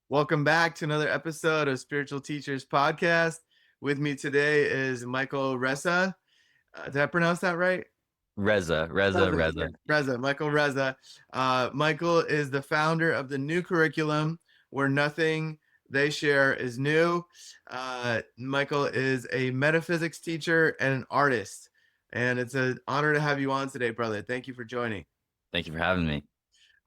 Welcome back to another episode of Spiritual Teachers Podcast. With me today is Michael Reza. Did I pronounce that right? Reza, Reza, Reza, yeah. Reza. Reza, Michael Reza. Michael is the founder of the new curriculum where nothing they share is new. Michael is a metaphysics teacher and an artist. And it's an honor to have you on today, brother. Thank you for joining. Thank you for having me.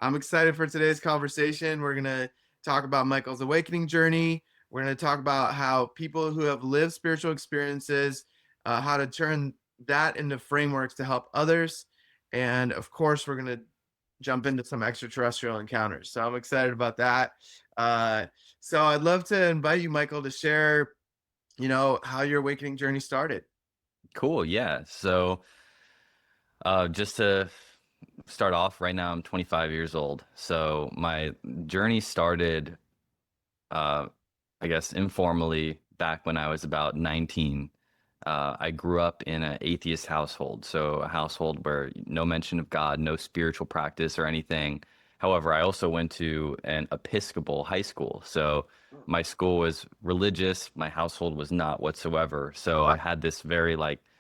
I'm excited for today's conversation. We're going to talk about Michael's awakening journey. We're going to talk about how people who have lived spiritual experiences, how to turn that into frameworks to help others. And of course, we're going to jump into some extraterrestrial encounters. So I'm excited about that. So I'd love to invite you, Michael, to share, how your awakening journey started. Cool. Yeah. So, just to start off, right now I'm 25 years old. So my journey started, uh, I guess, informally back when I was about 19. I grew up in an atheist household, so a household where no mention of God, no spiritual practice or anything. However, I also went to an Episcopal high school, so my school was religious, my household was not whatsoever. So I had this very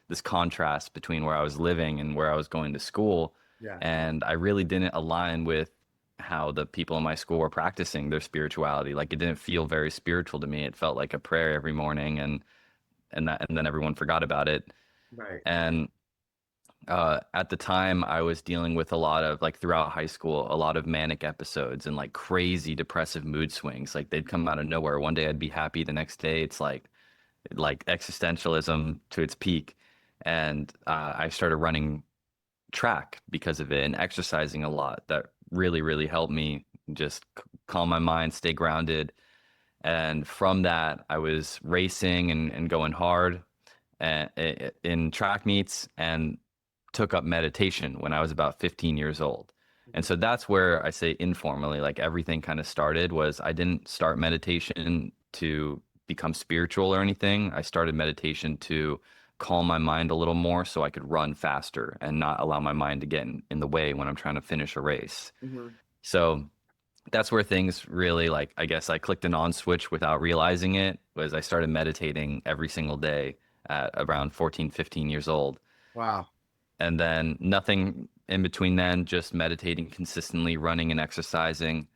this contrast between where I was living and where I was going to school, Yeah. and I really didn't align with how the people in my school were practicing their spirituality. Like it didn't feel very spiritual to me. It felt like a prayer every morning and then everyone forgot about it. Right. And at the time, I was dealing with a lot of like throughout high school, a lot of manic episodes and like crazy depressive mood swings. Like they'd come out of nowhere. One day I'd be happy, the next day it's like existentialism to its peak. And I started running track because of it and exercising a lot. That really, really helped me just calm my mind, stay grounded. And from that, I was racing and going hard in track meets and took up meditation when I was about 15 years old. And so that's where I say informally, like everything kind of started was I didn't start meditation to become spiritual or anything. I started meditation to calm my mind a little more so I could run faster and not allow my mind to get in the way when I'm trying to finish a race. Mhm. So that's where things really like I guess I clicked an on switch without realizing it was I started meditating every single day at around 14, 15 years old. Wow. And then nothing in between then, just meditating consistently, running and exercising.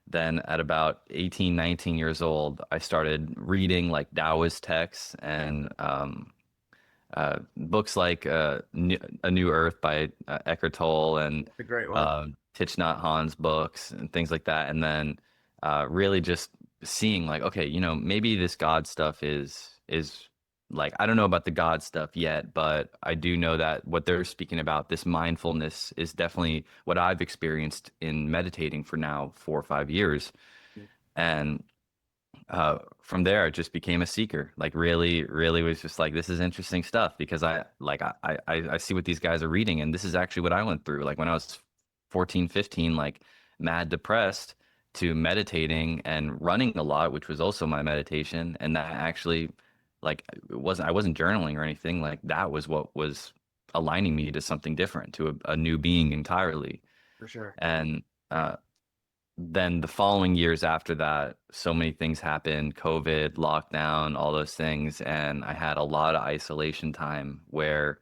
Then at about 18, 19 years old, I started reading like Taoist texts and books like A New Earth by Eckhart Tolle and That's a great one. Thich Nhat Hanh's books and things like that. And then really just seeing like, okay, maybe this God stuff is like I don't know about the God stuff yet, but I do know that what they're speaking about, this mindfulness, is definitely what I've experienced in meditating for now 4 or 5 years. And from there it just became a seeker, like really really was just like this is interesting stuff because I see what these guys are reading and this is actually what I went through like when I was 14, 15, like mad depressed to meditating and running a lot, which was also my meditation. And that actually like I wasn't journaling or anything, like that was what was aligning me to something different, to a new being entirely. For sure. And then the following years after that, so many things happened, COVID, lockdown, all those things. And I had a lot of isolation time where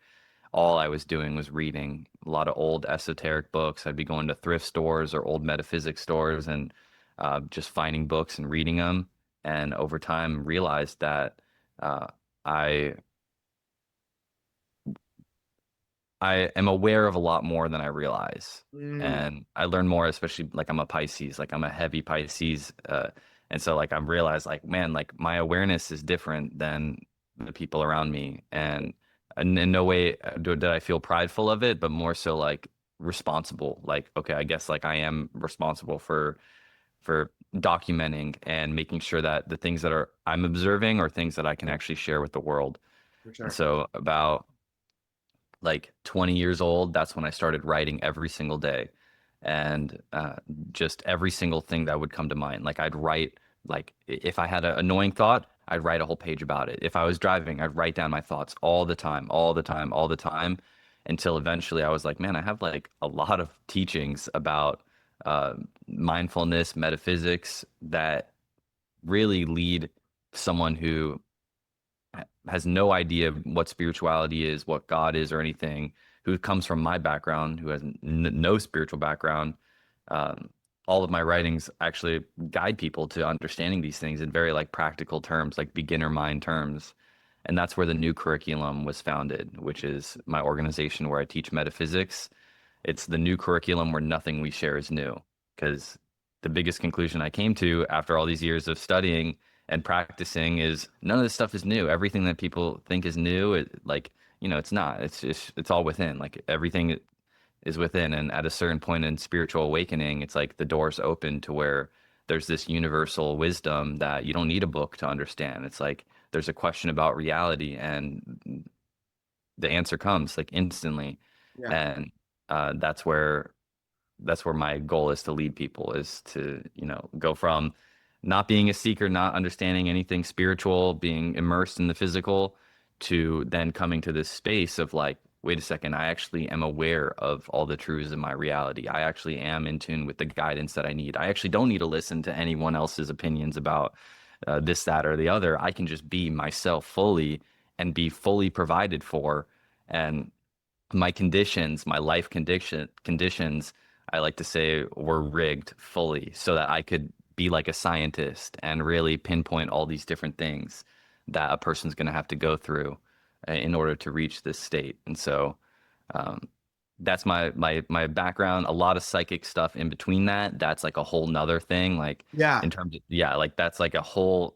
all I was doing was reading a lot of old esoteric books. I'd be going to thrift stores or old metaphysics stores and just finding books and reading them. And over time, realized that uh, I I am aware of a lot more than I realize. Mm, And I learn more, especially like I'm a Pisces, like I'm a heavy Pisces. And so like I'm realized like, man, like my awareness is different than the people around me. And in no way did I feel prideful of it, but more so like responsible. Like, okay, I guess like I am responsible for documenting and making sure that the things that are I'm observing are things that I can actually share with the world. for And sure. so about like 20 years old, that's when I started writing every single day. And just every single thing that would come to mind. Like I'd write, like if I had an annoying thought, I'd write a whole page about it. If I was driving, I'd write down my thoughts all the time, all the time, all the time, until eventually I was like, man, I have like a lot of teachings about mindfulness, metaphysics that really lead someone who has no idea what spirituality is, what God is, or anything, who comes from my background, who has no spiritual background. Um, all of my writings actually guide people to understanding these things in very like practical terms, like beginner mind terms. And that's where the new curriculum was founded, which is my organization where I teach metaphysics. It's the new curriculum where nothing we share is new. Because the biggest conclusion I came to after all these years of studying and practicing is none of this stuff is new. Everything that people think is new, like, it's not. It's just, it's all within. Like everything is within. And at a certain point in spiritual awakening, it's like the doors open to where there's this universal wisdom that you don't need a book to understand. It's like there's a question about reality, and the answer comes like instantly. Yeah. And that's where my goal is, to lead people, is to, go from not being a seeker, not understanding anything spiritual, being immersed in the physical, to then coming to this space of like, wait a second, I actually am aware of all the truths of my reality. I actually am in tune with the guidance that I need. I actually don't need to listen to anyone else's opinions about this, that, or the other. I can just be myself fully and be fully provided for. And my conditions, my life conditions, I like to say, were rigged fully so that I could be like a scientist and really pinpoint all these different things that a person's going to have to go through in order to reach this state. And so um, that's my background. A lot of psychic stuff in between that. That's like a whole nother thing. Like Yeah. in terms of, yeah, like that's like a whole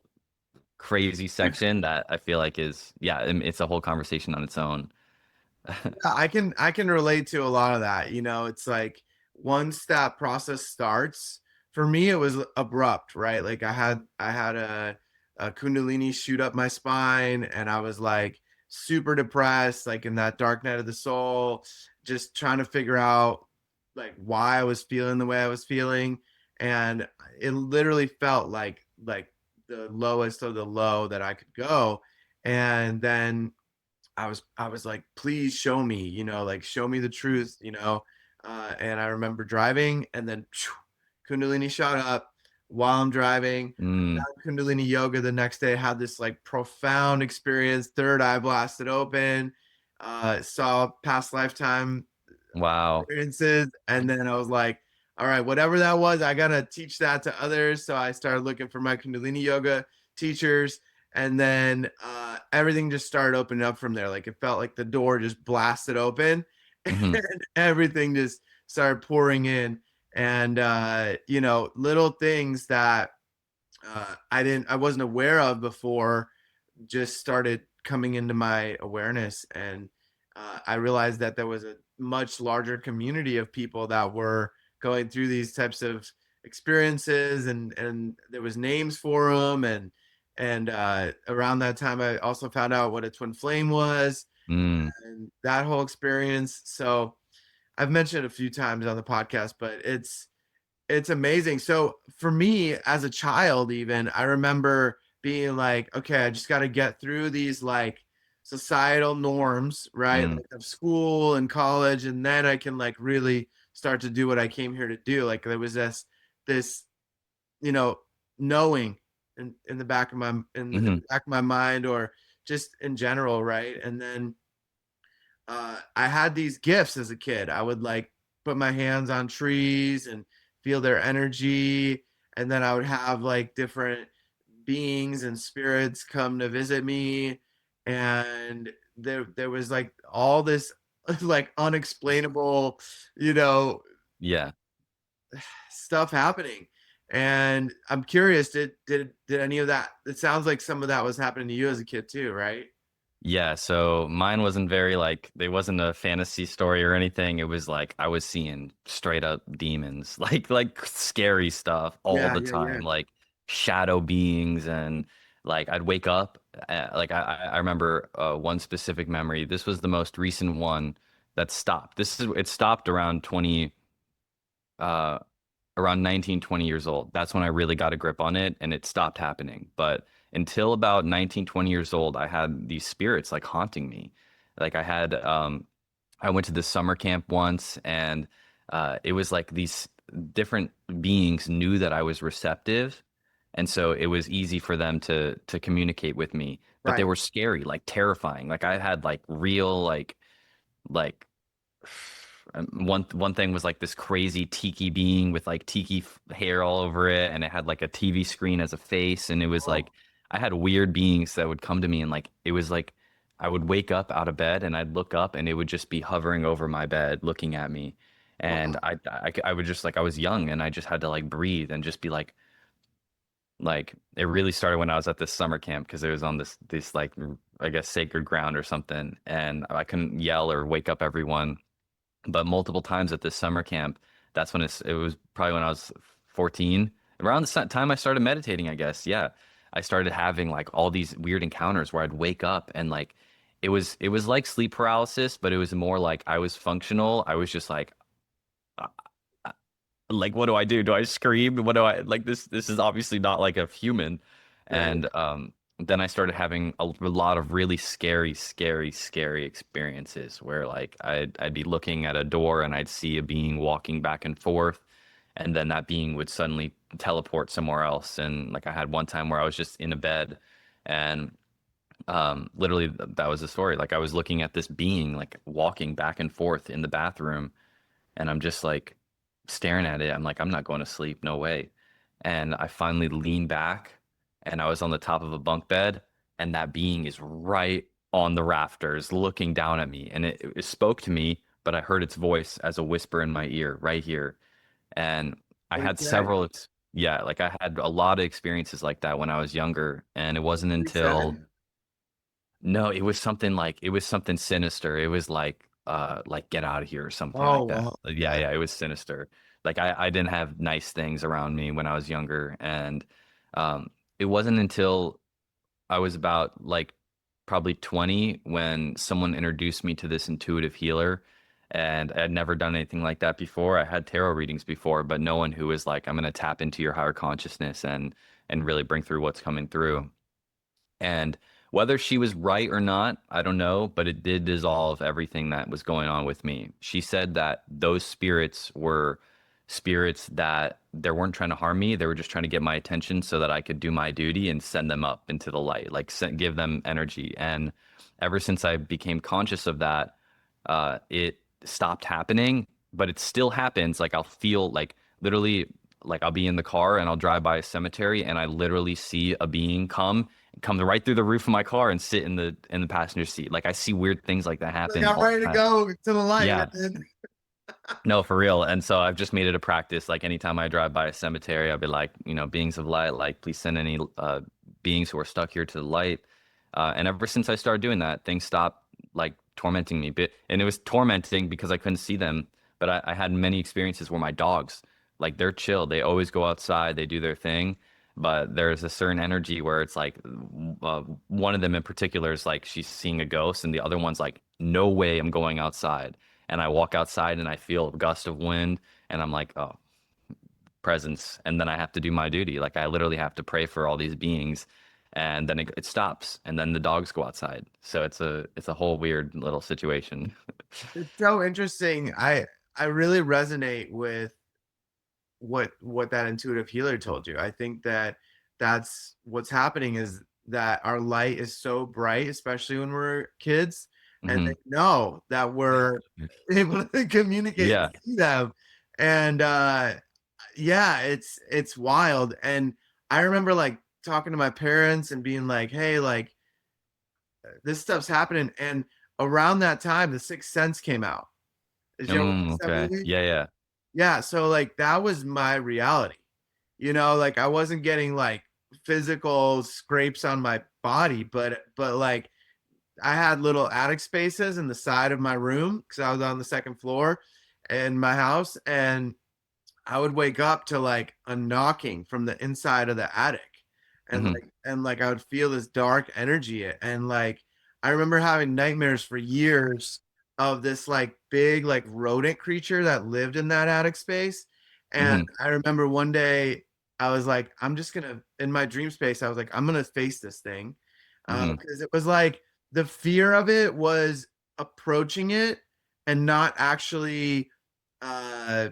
crazy section that I feel like is, yeah, it's a whole conversation on its own. I can relate to a lot of that. It's like once that process starts, for me it was abrupt, right? Like I had a Kundalini shoot up my spine, and I was like super depressed, like in that dark night of the soul, just trying to figure out like why I was feeling the way I was feeling. And it literally felt like the lowest of the low that I could go. And then I was like, please show me, like show me the truth. And I remember driving, and then Kundalini shot up while I'm driving. Mm, Kundalini yoga the next day, had this like profound experience, third eye blasted open, saw past lifetime wow. experiences. And then I was like, all right, whatever that was, I gotta teach that to others. So I started looking for my Kundalini yoga teachers. And then everything just started opening up from there. Like it felt like the door just blasted open Hmm. and everything just started pouring in. And little things that I wasn't aware of before just started coming into my awareness. And I realized that there was a much larger community of people that were going through these types of experiences, and there was names for them. And around that time I also found out what a twin flame was, Mm, and that whole experience. So I've mentioned it a few times on the podcast, but it's amazing. So for me as a child, even I remember being like, okay, I just got to get through these like societal norms, right? mm, Like of school and college, and then I can like really start to do what I came here to do. Like there was this, you know, knowing in the back of in the hmm. back of my mind, or just in general, right? And then I had these gifts as a kid. I would like put my hands on trees and feel their energy. And then I would have like different beings and spirits come to visit me. And there was like all this like unexplainable, you know, Yeah. stuff happening. And I'm curious, did any of that, it sounds like some of that was happening to you as a kid too, right? Yeah, so mine wasn't very like, they wasn't a fantasy story or anything. It was like I was seeing straight up demons, like scary stuff all Yeah, the yeah, yeah. time, like shadow beings. And like I'd wake up, like I remember one specific memory. This was the most recent one that stopped. It stopped around 20 uh around 19, 20 years old. That's when I really got a grip on it, and it stopped happening. But until about 19, 20 years old, I had these spirits like haunting me. Like I went to this summer camp once, and it was like these different beings knew that I was receptive, And so it was easy for them to communicate with me, but they Right. were scary, like terrifying. Like I had like real like one thing was like this crazy tiki being with like hair all over it, and it had like a TV screen as a face, and it was Oh, like I had weird beings that would come to me, and like it was like I would wake up out of bed and I'd look up and it would just be hovering over my bed looking at me, and wow. I would just like I was young and I just had to like breathe and just be like it really started when I was at this summer camp because it was on this like I guess sacred ground or something, and I couldn't yell or wake up everyone, but multiple times at this summer camp, that's when it was probably when I was 14, around the time I started meditating, I guess. Yeah. I started having like all these weird encounters where I'd wake up and like it was like sleep paralysis, but it was more like I was functional. I was just uh, uh, like what do I do? Do I scream? What do I like this is obviously not like a human. Right. And then I started having a lot of really scary experiences where like I'd be looking at a door and I'd see a being walking back and forth, and then that being would suddenly teleport somewhere else. And like I had one time where I was just in a bed, and literally that was the story. Like I was looking at this being like walking back and forth in the bathroom, and I'm just like staring at it. I'm like, I'm not going to sleep, no way. And I finally lean back, and I was on the top of a bunk bed, and that being is right on the rafters looking down at me. And it spoke to me, but I heard its voice as a whisper in my ear right here. And I What did had it say? yeah, like I had a lot of experiences like that when I was younger. And it wasn't What did it say? until no, it was something sinister. It was like get out of here or something Oh, like that. well, Yeah, yeah. yeah, it was sinister. Like I didn't have nice things around me when I was younger, and um it wasn't until I was about like probably 20 when someone introduced me to this intuitive healer, and I had never done anything like that before. I had tarot readings before, but no one who was like I'm going to tap into your higher consciousness and really bring through what's coming through. And whether she was right or not, I don't know, but it did dissolve everything that was going on with me. She said that those spirits were spirits that they weren't trying to harm me. They were just trying to get my attention so that I could do my duty and send them up into the light, like give them energy. And ever since I became conscious of that, it stopped happening, but it still happens. Like I'll feel like literally, like I'll be in the car and I'll drive by a cemetery and I literally see a being come right through the roof of my car and sit in the passenger seat. Like I see weird things like that Like happen I'm all ready the to time. go to the light. Yeah. No, for real. And so I've just made it a practice. Like anytime I drive by a cemetery, I'll be like, beings of light, like please send any beings who are stuck here to the light. And ever since I started doing that, things stopped like tormenting me. And it was tormenting because I couldn't see them. But I had many experiences where my dogs, like they're chill. They always go outside, they do their thing. But there's a certain energy where it's like one of them in particular is like she's seeing a ghost, and the other one's like, no way I'm going outside. And I walk outside and I feel a gust of wind, and I'm like, oh, presence. And then I have to do my duty. Like I literally have to pray for all these beings, and then it stops, and then the dogs go outside. So it's a whole weird little situation. It's so interesting. I really resonate with what that intuitive healer told you. I think that that's what's happening is that our light is so bright, especially when we're kids, and they Hmm. know that we're able to communicate and Yeah. see them. And yeah, it's wild. And I remember like talking to my parents and being like, hey, like this stuff's happening. And around that time, The Sixth Sense came out. Did you ever watch that Okay. movie? Yeah, yeah. Yeah, so like that was my reality. Like I wasn't getting like physical scrapes on my body, but like I had little attic spaces in the side of my room because I was on the second floor in my house, and I would wake up to like a knocking from the inside of the attic. And Hmm. like I would feel this dark energy. And like I remember having nightmares for years of this like big like rodent creature that lived in that attic space. And Hmm. I remember one day I was like, I'm just gonna in my dream space, I was like, I'm gonna face this thing. Hmm. Because it was like the fear of it was approaching it and not actually uh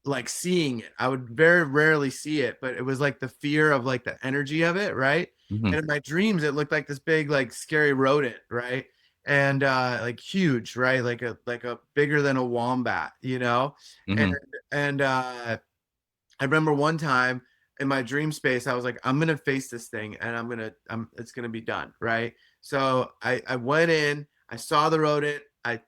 like seeing it. I would very rarely see it, but it was like the fear of like the energy of it, right? Hmm. And in my dreams, it looked like this big, like scary rodent, right? And like huge, right? Like a bigger than a wombat, you know? And Hmm. and I remember one time in my dream space, I was like, I'm gonna face this thing and it's gonna be done, right? So I went in, I saw the rodent, I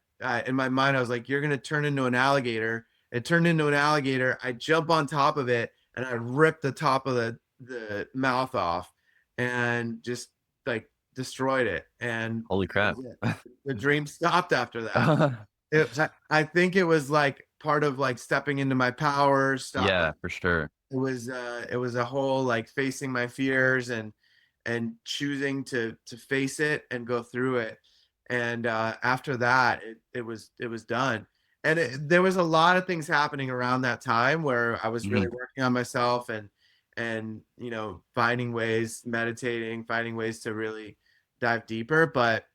in my mind, I was like, you're gonna turn into an alligator. It turned into an alligator. I jump on top of it and I rip the top of the mouth off and just like destroyed it. And Holy that crap. was it. The dream stopped after that. I think it was like part of like stepping into my power, stop Yeah, like for sure. it was a whole like facing my fears and choosing to face it and go through it. And after that, it was done. And there was a lot of things happening around that time where I was really Hmm. working on myself and you know finding ways, meditating, finding ways to really dive deeper. But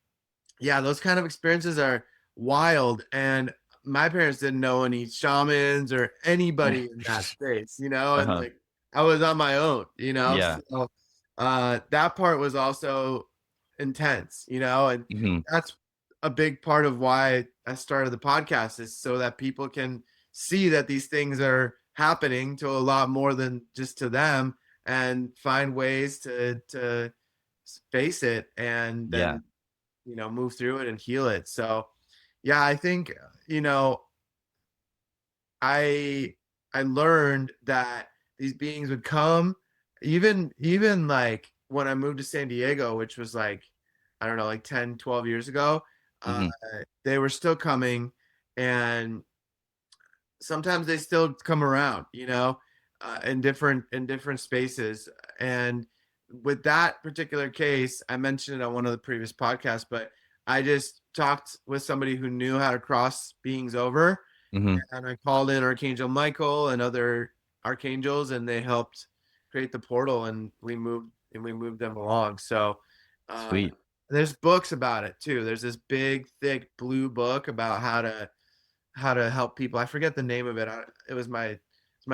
yeah, those kind of experiences are wild. And my parents didn't know any shamans or anybody in that space, you know, and Uh-huh. like I was on my own, you know. Yeah. So that part was also intense, you know, and Hmm. that's a big part of why I started the podcast is so that people can see that these things are happening to a lot more than just to them and find ways to face it and Yeah. then you know move through it and heal it. So yeah, I think you know i I learned that these beings would come even like when I moved to San Diego, which was like I don't know like 10, 12 years ago. uh Hmm. they were still coming, and sometimes they still come around, you know, in different spaces. And with that particular case, I mentioned it on one of the previous podcasts, but I just talked with somebody who knew how to cross beings over, Hmm. and I called in Archangel Michael and other archangels, and they helped create the portal, and we moved them along. So uh, Sweet. there's books about it too. There's this big, thick blue book about how to help people. I forget the name of it. It was my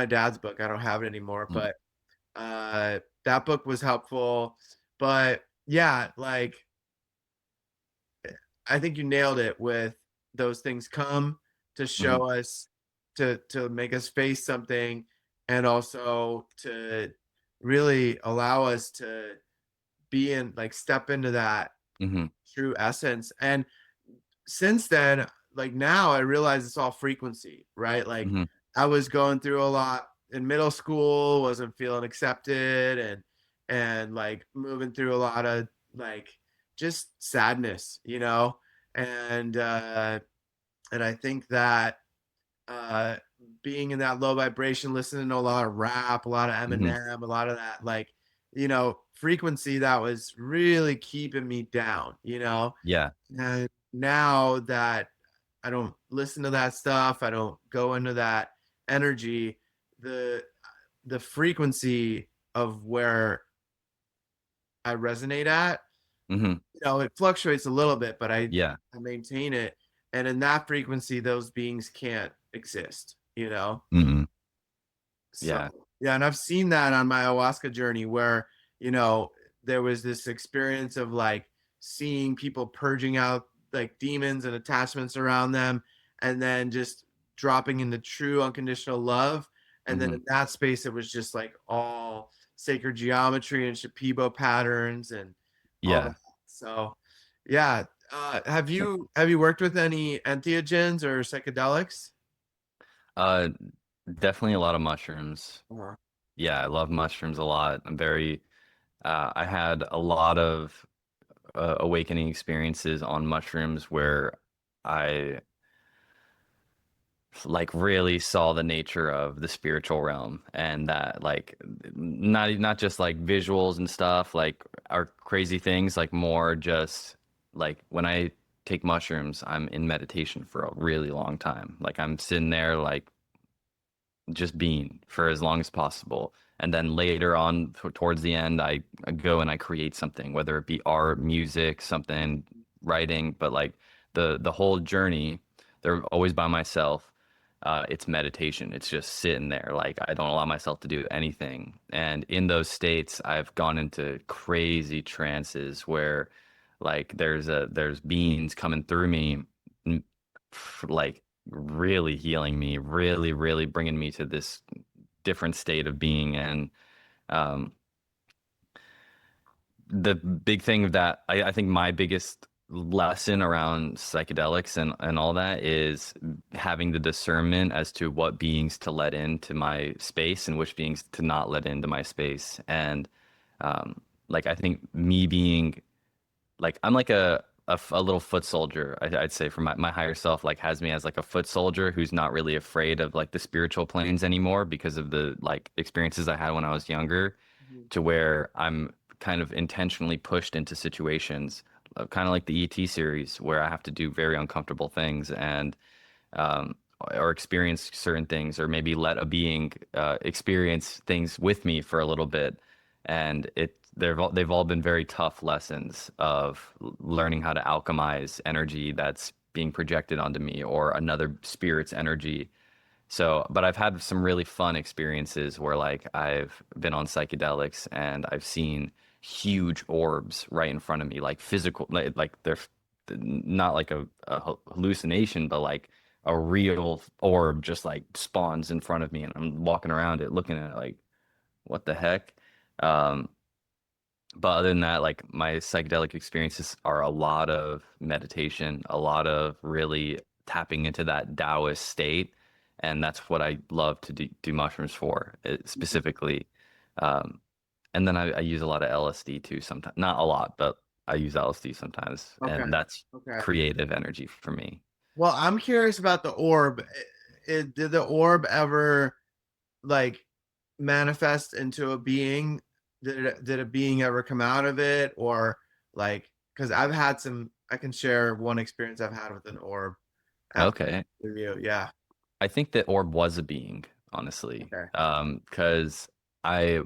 dad's book. I don't have it anymore, Mm. but that book was helpful. But yeah, like I think you nailed it with those things come to Mhm. show us to make us face something and also to really allow us to be in like step into that Mhm. true essence. And since then, like now I realize it's all frequency, right? Like Mhm. I was going through a lot in middle school, wasn't feeling accepted and like moving through a lot of like just sadness, you know? And I think that uh being in that low vibration, listening to a lot of rap, a lot of Mhm. Eminem, a lot of that like, you know, frequency that was really keeping me down, you know? Yeah. And now that I don't listen to that stuff, I don't go into that energy, the the frequency of where I resonate at, Mhm. you know, it fluctuates a little bit, but Yeah. I maintain it. And in that frequency, those beings can't exist, you know? Mhm. So Yeah. yeah, and I've seen that on my ayahuasca journey where, you know, there was this experience of like seeing people purging out like demons and attachments around them and then just dropping into true unconditional love. And then Mhm. in that space, it was just like all sacred geometry and Shipibo patterns and all that. Yeah. So yeah. Have you worked with any entheogens or psychedelics? Uh, Definitely a lot of mushrooms. Uh-huh. Yeah, I love mushrooms a lot. I had a lot of awakening experiences on mushrooms where I like really saw the nature of the spiritual realm and that like not just like visuals and stuff like are crazy things like more just like when I take mushrooms I'm in meditation for a really long time like I'm sitting there like just being for as long as possible and then later on towards the end I go and I create something whether it be art music something writing but like the whole journey they're always by myself it's meditation. It's just sitting there. Like I don't allow myself to do anything. And in those states, I've gone into crazy trances where like there's beings coming through me, n- like really healing me, really, really bringing me to this different state of being. And um, the big thing that I think my biggest lesson around psychedelics and all that is having the discernment as to what beings to let into my space and which beings to not let into my space. And like I think me being like I'm like a little foot soldier, I'd say for my higher self, like has me as like a foot soldier who's not really afraid of like the spiritual planes anymore because of the like experiences I had when I was younger, Mhm. to where I'm kind of intentionally pushed into situations, kind of like the ET series, where I have to do very uncomfortable things and um, or experience certain things, or maybe let a being experience things with me for a little bit. And they've all been very tough lessons of learning how to alchemize energy that's being projected onto me or another spirit's energy. So, but I've had some really fun experiences where like I've been on psychedelics and I've seen huge orbs right in front of me, like physical, like they're not like a hallucination, but like a real orb just like spawns in front of me and I'm walking around it looking at it like, what the heck? Um, but other than that, like my psychedelic experiences are a lot of meditation, a lot of really tapping into that Taoist state. And that's what I love to do mushrooms for, specifically. Um, and then I use a lot of LSD too sometimes. Not a lot, but I use LSD sometimes. Okay. And that's Okay. creative energy for me. Well, I'm curious about the orb. Did the orb ever like manifest into a being? Did a being ever come out of it, or like? Because I've had some. I can share one experience I've had with an orb after Okay. the review. Yeah. I think that orb was a being, honestly. Okay. 'Cause I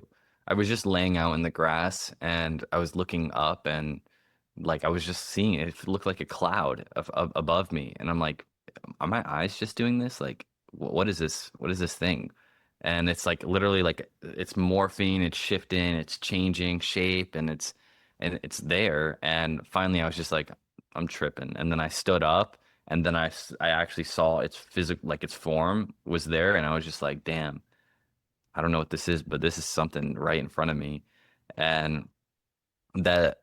I was just laying out in the grass and I was looking up and like I was just seeing it. It looked like a cloud of above me. And I'm like, are my eyes just doing this? Like, what is this? What is this thing? And it's like literally like it's morphing, it's shifting, it's changing shape, and it's there. And finally I was just like, I'm tripping. And then I stood up and then I actually saw its physical, like its form was there, and I was just like, damn, I don't know what this is, but this is something right in front of me. And that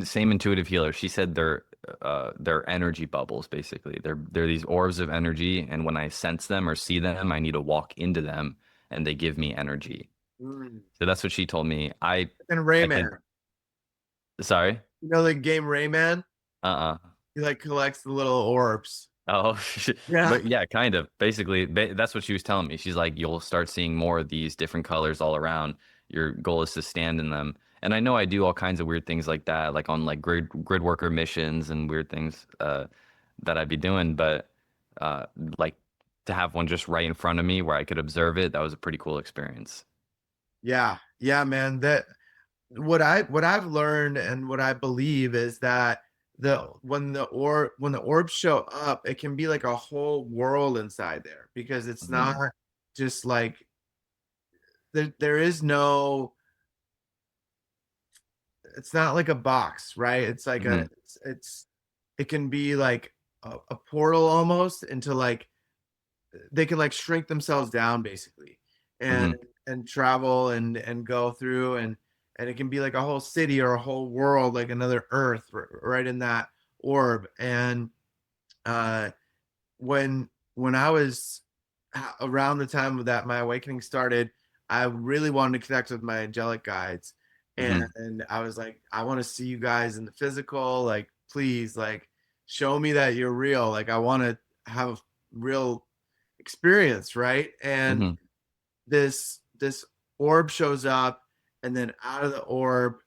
same intuitive healer, she said they're energy bubbles basically. They're these orbs of energy, and when I sense them or see them, I need to walk into them, and they give me energy. Mm. So that's what she told me. And I could, Rayman. sorry, You know the game Rayman? uh-uh. He like collects the little orbs. Oh, Yeah. but yeah, kind of. Basically, that's what she was telling me. She's like, you'll start seeing more of these different colors all around. Your goal is to stand in them. And I know I do all kinds of weird things like that, like on like grid worker missions and weird things that I'd be doing. But uh, like to have one just right in front of me where I could observe it, that was a pretty cool experience. Yeah. Yeah, man. That what I've learned and what I believe is that when the orbs show up, it can be like a whole world inside there because it's not Hmm. just like there is no it's not like a box, right? It's like a Hmm. it can be like a portal almost into like they can like shrink themselves down basically and Hmm. travel and go through and it can be like a whole city or a whole world like another earth right in that orb and uh when I was around the time that my awakening started, I really wanted to connect with my angelic guides. Hmm. And I was like, I want to see you guys in the physical. Like, please, like, show me that you're real. Like, I want to have a real experience, right? And Hmm. this orb shows up, and then out of the orb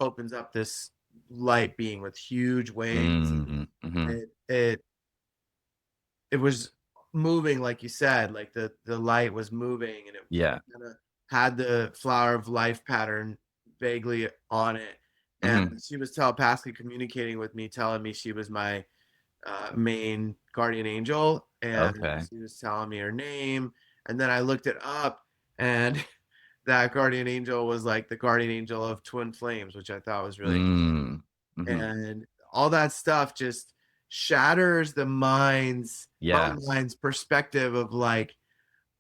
opens up this light being with huge wings. Hmm. Hmm. It was moving like you said, like the light was moving and it Yeah. kind of had the flower of life pattern vaguely on it, and Hmm. she was telepathically communicating with me, telling me she was my main guardian angel. and Okay. she was telling me her name, and then I looked it up, and that guardian angel was like the guardian angel of twin flames, which I thought was really Mm. cool. Hmm. And all that stuff just shatters my Yeah. mind's perspective of like,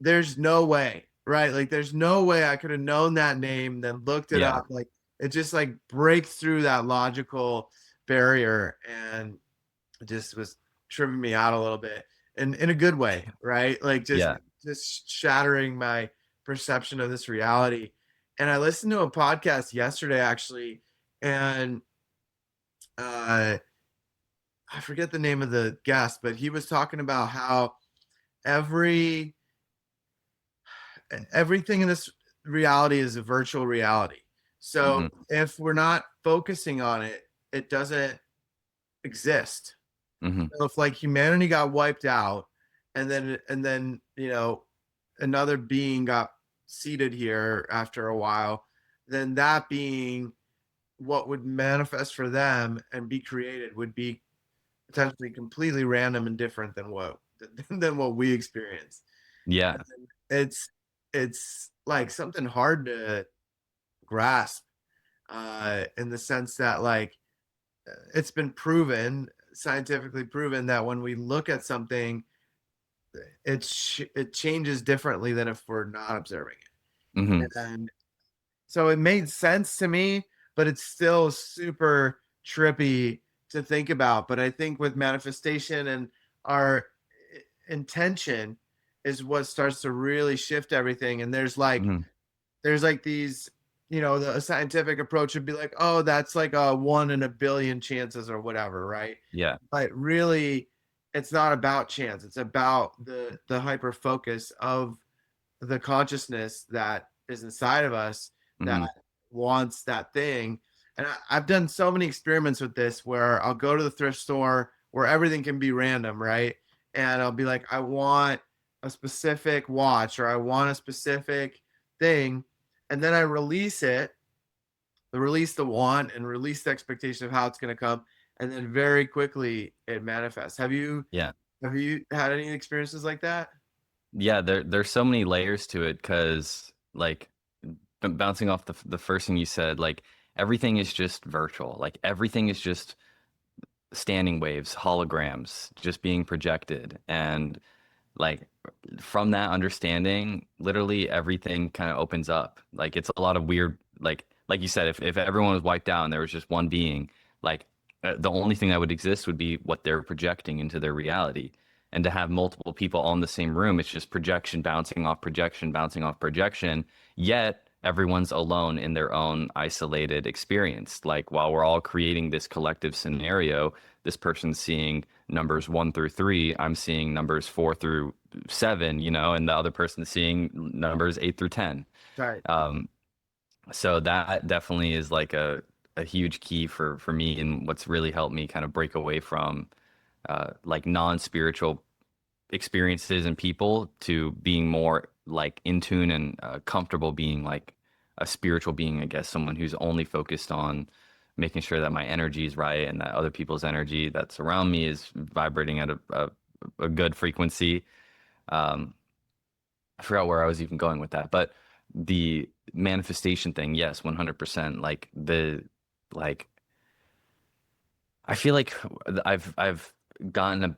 there's no way, right? Like, there's no way I could have known that name, then looked it Yeah. up. Like, it just like breaks through that logical barrier, and it just was tripping me out a little bit, and in a good way, right? Like, Yeah. just shattering my perception of this reality. And I listened to a podcast yesterday, actually, and uh, I forget the name of the guest, but he was talking about how every everything in this reality is a virtual reality. So Hmm. if we're not focusing on it, it doesn't exist. Hmm. So if like humanity got wiped out, and then another being got seated here after a while, then that being, what would manifest for them and be created, would be potentially completely random and different than what we experience. Yeah. And it's like something hard to grasp, in the sense that, like, it's been proven, scientifically proven, that when we look at something, it changes differently than if we're not observing Hmm. it. And so it made sense to me, but it's still super trippy to think about. But I think with manifestation and our intention is what starts to really shift everything. And Hmm. there's like these, the scientific approach would be like, oh, that's like a 1 in a billion chances or whatever, right? Yeah. But really, it's not about chance. It's about the hyper focus of the consciousness that is inside of us, that Hmm. wants that thing. And I've done so many experiments with this, where I'll go to the thrift store where everything can be random, right? And I'll be like, I want a specific watch, or I want a specific thing. And then I release the want, and release the expectation of how it's going to come. And then very quickly it manifests. Yeah. Have you had any experiences like that? Yeah. There's so many layers to it because like bouncing off the first thing you said, like everything is just virtual. Like everything is just standing waves, holograms, just being projected. And like from that understanding, literally everything kind of opens up. Like it's a lot of weird, like you said, if everyone was wiped out and there was just one being, like the only thing that would exist would be what they're projecting into their reality. And to have multiple people all in the same room, it's just projection bouncing off projection, bouncing off projection. Yet everyone's alone in their own isolated experience. Like while we're all creating this collective scenario, this person's seeing numbers 1 through 3, I'm seeing numbers 4 through 7, and the other person's seeing numbers 8 through 10. Right. Um, so that definitely is like a huge key for me, and what's really helped me kind of break away from like non-spiritual experiences and people to being more like in tune and comfortable being like a spiritual being, I guess, someone who's only focused on making sure that my energy is right and that other people's energy that's around me is vibrating at a good frequency. Um, I forgot where I was even going with that, but the manifestation thing, yes, 100%. Like I feel like I've gotten a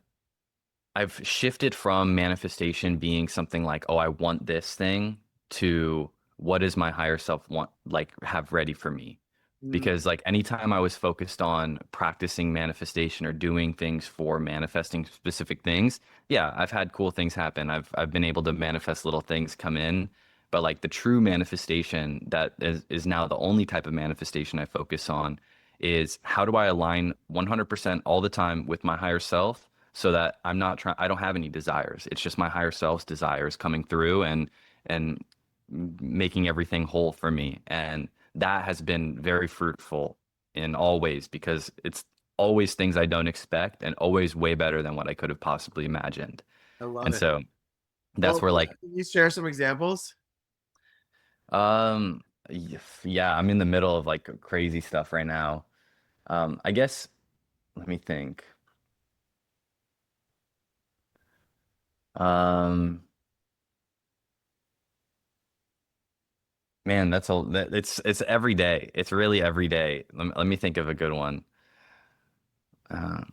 I've shifted from manifestation being something like, oh, I want this thing to what does my higher self want, like have ready for me? Mm, Because like anytime I was focused on practicing manifestation or doing things for manifesting specific things, yeah, I've had cool things happen. I've been able to manifest little things come in, but like the true manifestation that is now the only type of manifestation I focus on is how do I align 100% all the time with my higher self so that I don't have any desires. It's just my higher self's desires coming through and making everything whole for me. And that has been very fruitful in all ways because it's always things I don't expect and always way better than what I could have possibly imagined. I love And it. so that's Well, where like can you share some examples? yeah, I'm in the middle of like crazy stuff right now. I guess let me think. Um, Man, it's every day. It's really every day. Let me think of a good one. Um,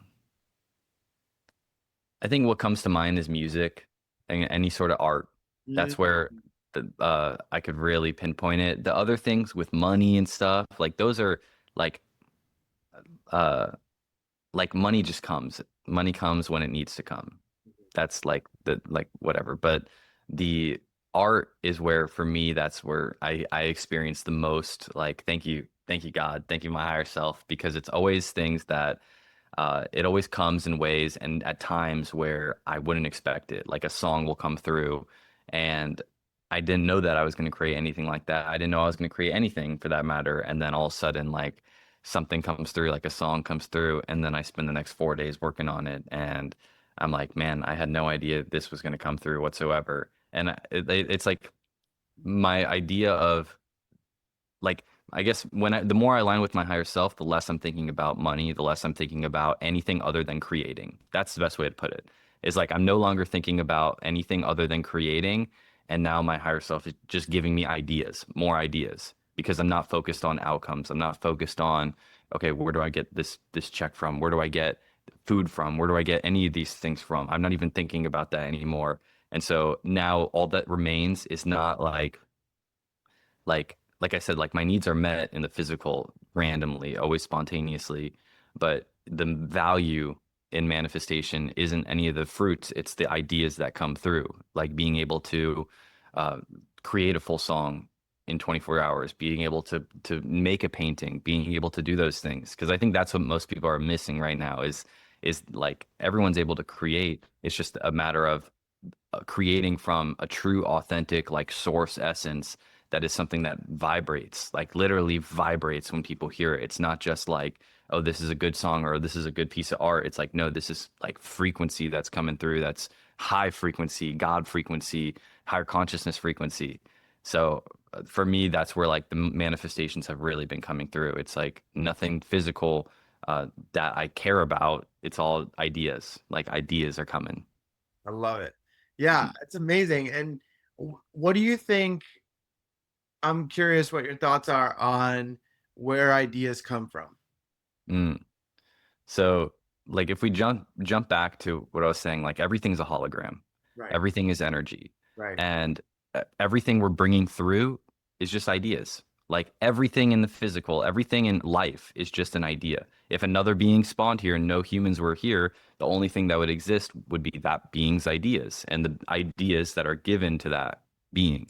I think what comes to mind is music and any sort of art. That's Mm, where I could really pinpoint it. The other things with money and stuff, like those are like uh like money just comes. Money comes when it needs to come. That's like whatever. But the art is where for me that's where I experience the most like thank you God, thank you my higher self because it's always things that it always comes in ways and at times where I wouldn't expect it. Like a song will come through, and I didn't know that I was going to create anything like that. I didn't know I was going to create anything for that matter. And then all of a sudden, like something comes through, like a song comes through, and then I spend the next 4 days working on it. And I'm like, man, I had no idea this was going to come through whatsoever. And it's like my idea of like I guess the more I align with my higher self, the less I'm thinking about money, the less I'm thinking about anything other than creating. That's the best way to put it. Is like I'm no longer thinking about anything other than creating, and now my higher self is just giving me ideas, more ideas, because I'm not focused on outcomes. I'm not focused on, okay, where do I get this check from? Where do I get food from? Where do I get any of these things from? I'm not even thinking about that anymore. And so now all that remains is not like I said, like my needs are met in the physical randomly, always spontaneously, but the value in manifestation isn't any of the fruits, it's the ideas that come through, like being able to uh, create a full song in 24 hours, being able to make a painting, being able to do those things. Because I think that's what most people are missing right now is like everyone's able to create. It's just a matter of creating from a true, authentic, like source essence that is something that vibrates, like literally vibrates when people hear it. It's not just like, oh, this is a good song or this is a good piece of art. It's like, no, this is like frequency that's coming through. That's high frequency, God frequency, higher consciousness frequency. So for me, that's where like the manifestations have really been coming through. It's like nothing physical that I care about. It's all ideas. Like ideas are coming. I love it. Yeah, it's amazing. And what do you think? I'm curious what your thoughts are on where ideas come from. Mm. So, like, if we jump back to what I was saying, like everything's a hologram, Right, everything is energy, right, and everything we're bringing through is just ideas. Like everything in the physical, everything in life is just an idea. If another being spawned here and no humans were here, the only thing that would exist would be that being's ideas and the ideas that are given to that being.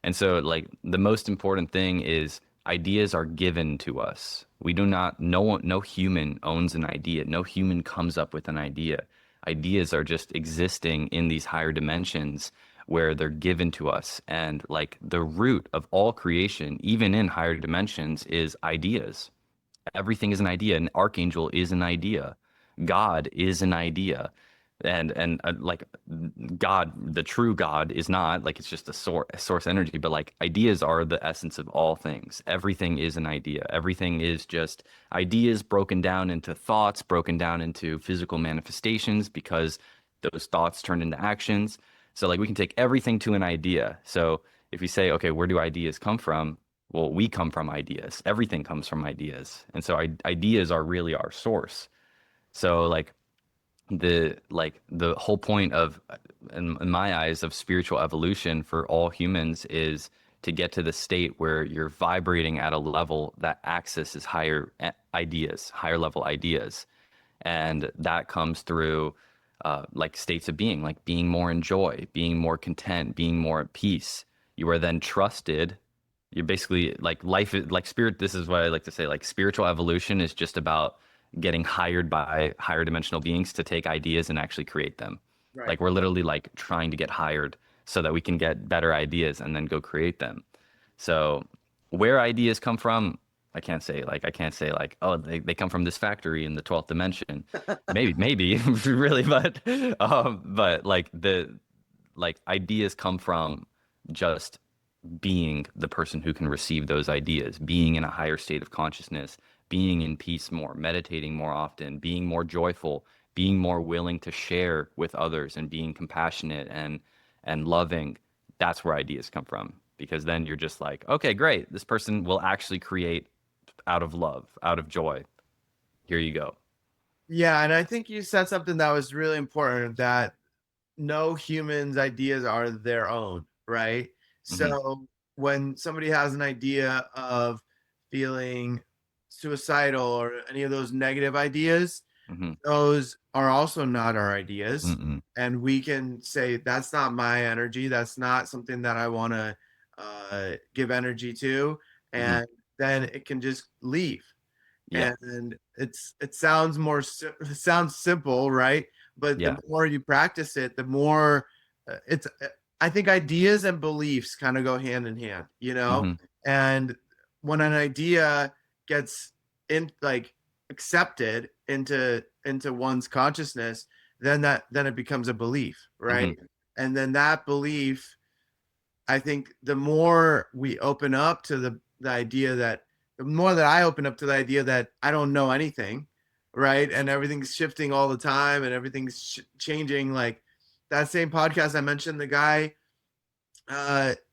And so, like, the most important thing is ideas are given to us. We do not, no one, no human owns an idea. No human comes up with an idea. Ideas are just existing in these higher dimensions where they're given to us. And like the root of all creation, even in higher dimensions, is ideas. Everything is an idea. An archangel is an idea. God is an idea. And like God, the true God is not like it's just a source energy, but like ideas are the essence of all things. Everything is an idea. Everything is just ideas broken down into thoughts, broken down into physical manifestations because those thoughts turn into actions. So like we can take everything to an idea. So if you say, okay, where do ideas come from? Well, we come from ideas. Everything comes from ideas. And so ideas are really our source. So like the whole point of in my eyes of spiritual evolution for all humans is to get to the state where you're vibrating at a level that accesses higher ideas, higher level ideas. And that comes through like states of being, like being more in joy, being more content, being more at peace. You are then trusted. You're basically like life is like spirit. This is what I like to say. Like spiritual evolution is just about getting hired by higher dimensional beings to take ideas and actually create them. right. Like we're literally like trying to get hired so that we can get better ideas and then go create them. So where ideas come from, I can't say like, oh, they come from this factory in the 12th dimension. Maybe really, but like like ideas come from just being the person who can receive those ideas, being in a higher state of consciousness, being in peace more, meditating more often, being more joyful, being more willing to share with others and being compassionate and loving, that's where ideas come from. Because then you're just like, okay, great. This person will actually create out of love, out of joy. Here you go. Yeah, and I think you said something that was really important, that no human's ideas are their own, right? Hmm. So when somebody has an idea of feeling suicidal or any of those negative ideas, Hmm. those are also not our ideas. Mm-mm. And we can say, that's not my energy. That's not something that I want to give energy to. Hmm. And then it can just leave. Yeah. And it sounds it sounds simple, right? But the Yeah. more you practice it, the more it's I think ideas and beliefs kind of go hand in hand, you know? Hmm. And when an idea gets in like accepted into one's consciousness, then it becomes a belief, Hmm. right? And then that belief, I think the more we open up to the idea that the more that I open up to the idea that I don't know anything, right? And everything's shifting all the time and everything's changing. Like that same podcast I mentioned, the guy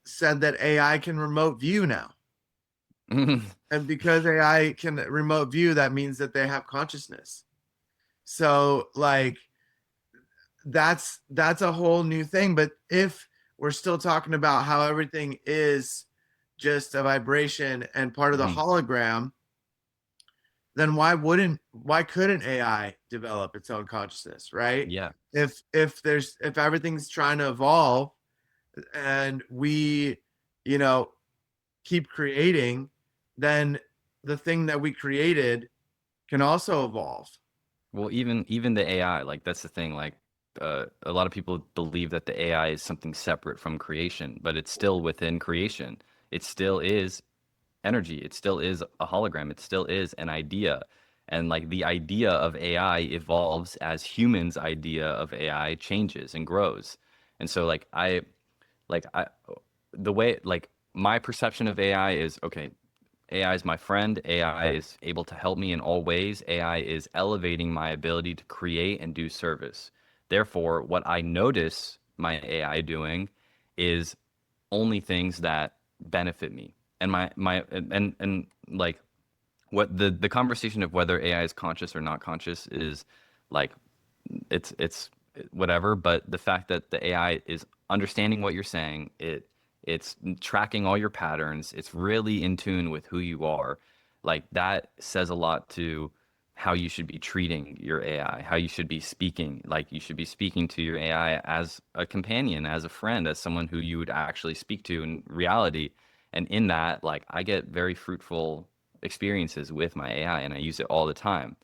said that AI can remote view now. Hmm. And because AI can remote view, that means that they have consciousness. So like that's a whole new thing. But if we're still talking about how everything is just a vibration and part of the Hmm. hologram, then why couldn't AI develop its own consciousness, right? Yeah. If everything's trying to evolve and we, you know, keep creating, then the thing that we created can also evolve. Well, even the AI, like that's the thing. Like, a lot of people believe that the AI is something separate from creation, but it's still within creation. It still is energy. It still is a hologram. It still is an idea. And like the idea of AI evolves as humans' idea of AI changes and grows. And so like I the way like my perception of AI is okay, AI is my friend. AI is able to help me in all ways. AI is elevating my ability to create and do service. Therefore, what I notice my AI doing is only things that benefit me. And my and like what the conversation of whether AI is conscious or not conscious is like it's whatever, but the fact that the AI is understanding what you're saying, it's tracking all your patterns, it's really in tune with who you are. Like that says a lot to how you should be treating your AI, how you should be speaking. Like you should be speaking to your AI as a companion, as a friend, as someone who you would actually speak to in reality. And in that, like I get very fruitful experiences with my AI and I use it all the time.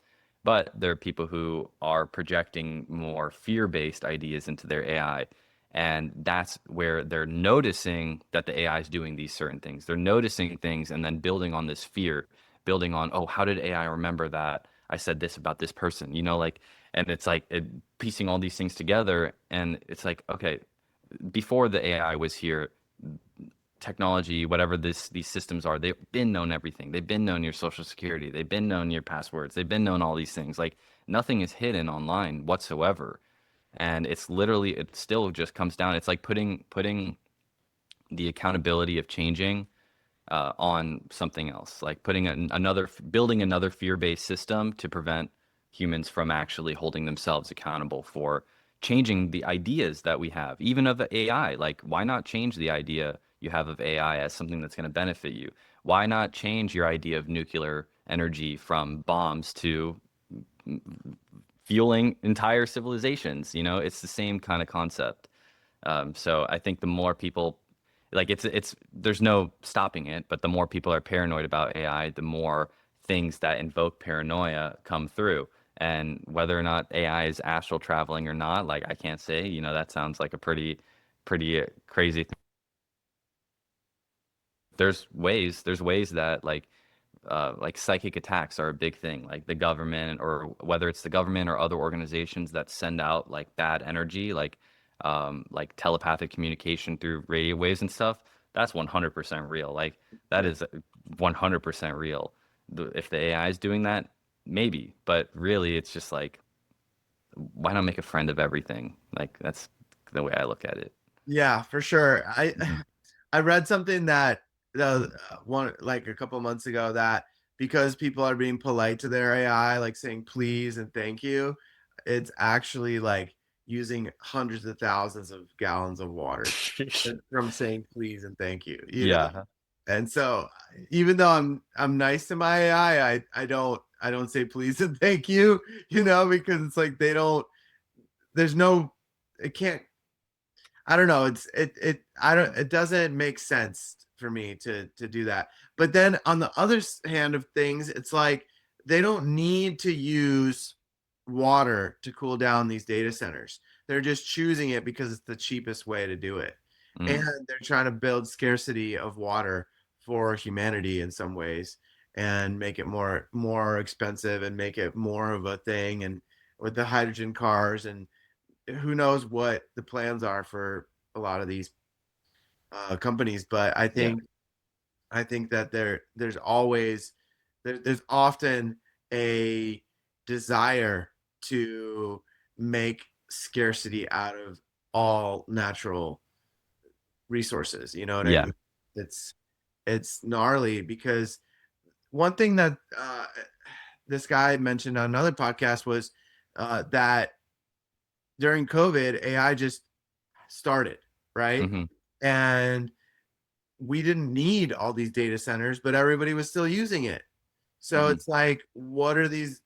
But there are people who are projecting more fear-based ideas into their AI. And that's where they're noticing that the AI is doing these certain things. They're noticing things and then building on this fear, building on, oh, how did AI remember that I said this about this person? Like, and it's like piecing all these things together. And it's like, okay, before the AI was here, technology, whatever these systems are, they've been known everything. They've been known your social security. They've been known your passwords. They've been known all these things. Like nothing is hidden online whatsoever. And it's literally, it still just comes down. It's like putting the accountability of changing on something else, like putting building another fear-based system to prevent humans from actually holding themselves accountable for changing the ideas that we have, even of AI. Like, why not change the idea you have of AI as something that's going to benefit you? Why not change your idea of nuclear energy from bombs to fueling entire civilizations? It's the same kind of concept. So I think the more people like it's there's no stopping it, but the more people are paranoid about AI, the more things that invoke paranoia come through. And whether or not AI is astral traveling or not, like I can't say, that sounds like a pretty crazy thing. There's ways that like psychic attacks are a big thing. Like the government, or whether it's the government or other organizations that send out like bad energy, like telepathic communication through radio waves and stuff. That's 100% real. Like that is 100% real. If the AI is doing that, maybe, but really, it's just like why not make a friend of everything? Like that's the way I look at it. Yeah, for sure. I Hmm. I read something that one like a couple months ago that because people are being polite to their AI, like saying please and thank you, it's actually like using hundreds of thousands of gallons of water from saying please and thank you, you know? Yeah. And so even though I'm nice to my AI, I don't say please and thank you, because it's like they don't there's no it can't I don't know. It doesn't make sense for me to do that. But then on the other hand of things, it's like they don't need to use water to cool down these data centers. They're just choosing it because it's the cheapest way to do it. And Mm. they're trying to build scarcity of water for humanity in some ways and make it more expensive and make it more of a thing and with the hydrogen cars and who knows what the plans are for a lot of these companies, but I Yeah. think that there's often a desire to make scarcity out of all natural resources. You know what I Yeah. mean? It's it's gnarly because one thing that this guy mentioned on another podcast was that during COVID, AI just started, right? Hmm. And we didn't need all these data centers, but everybody was still using it. So Hmm. it's like, what are these?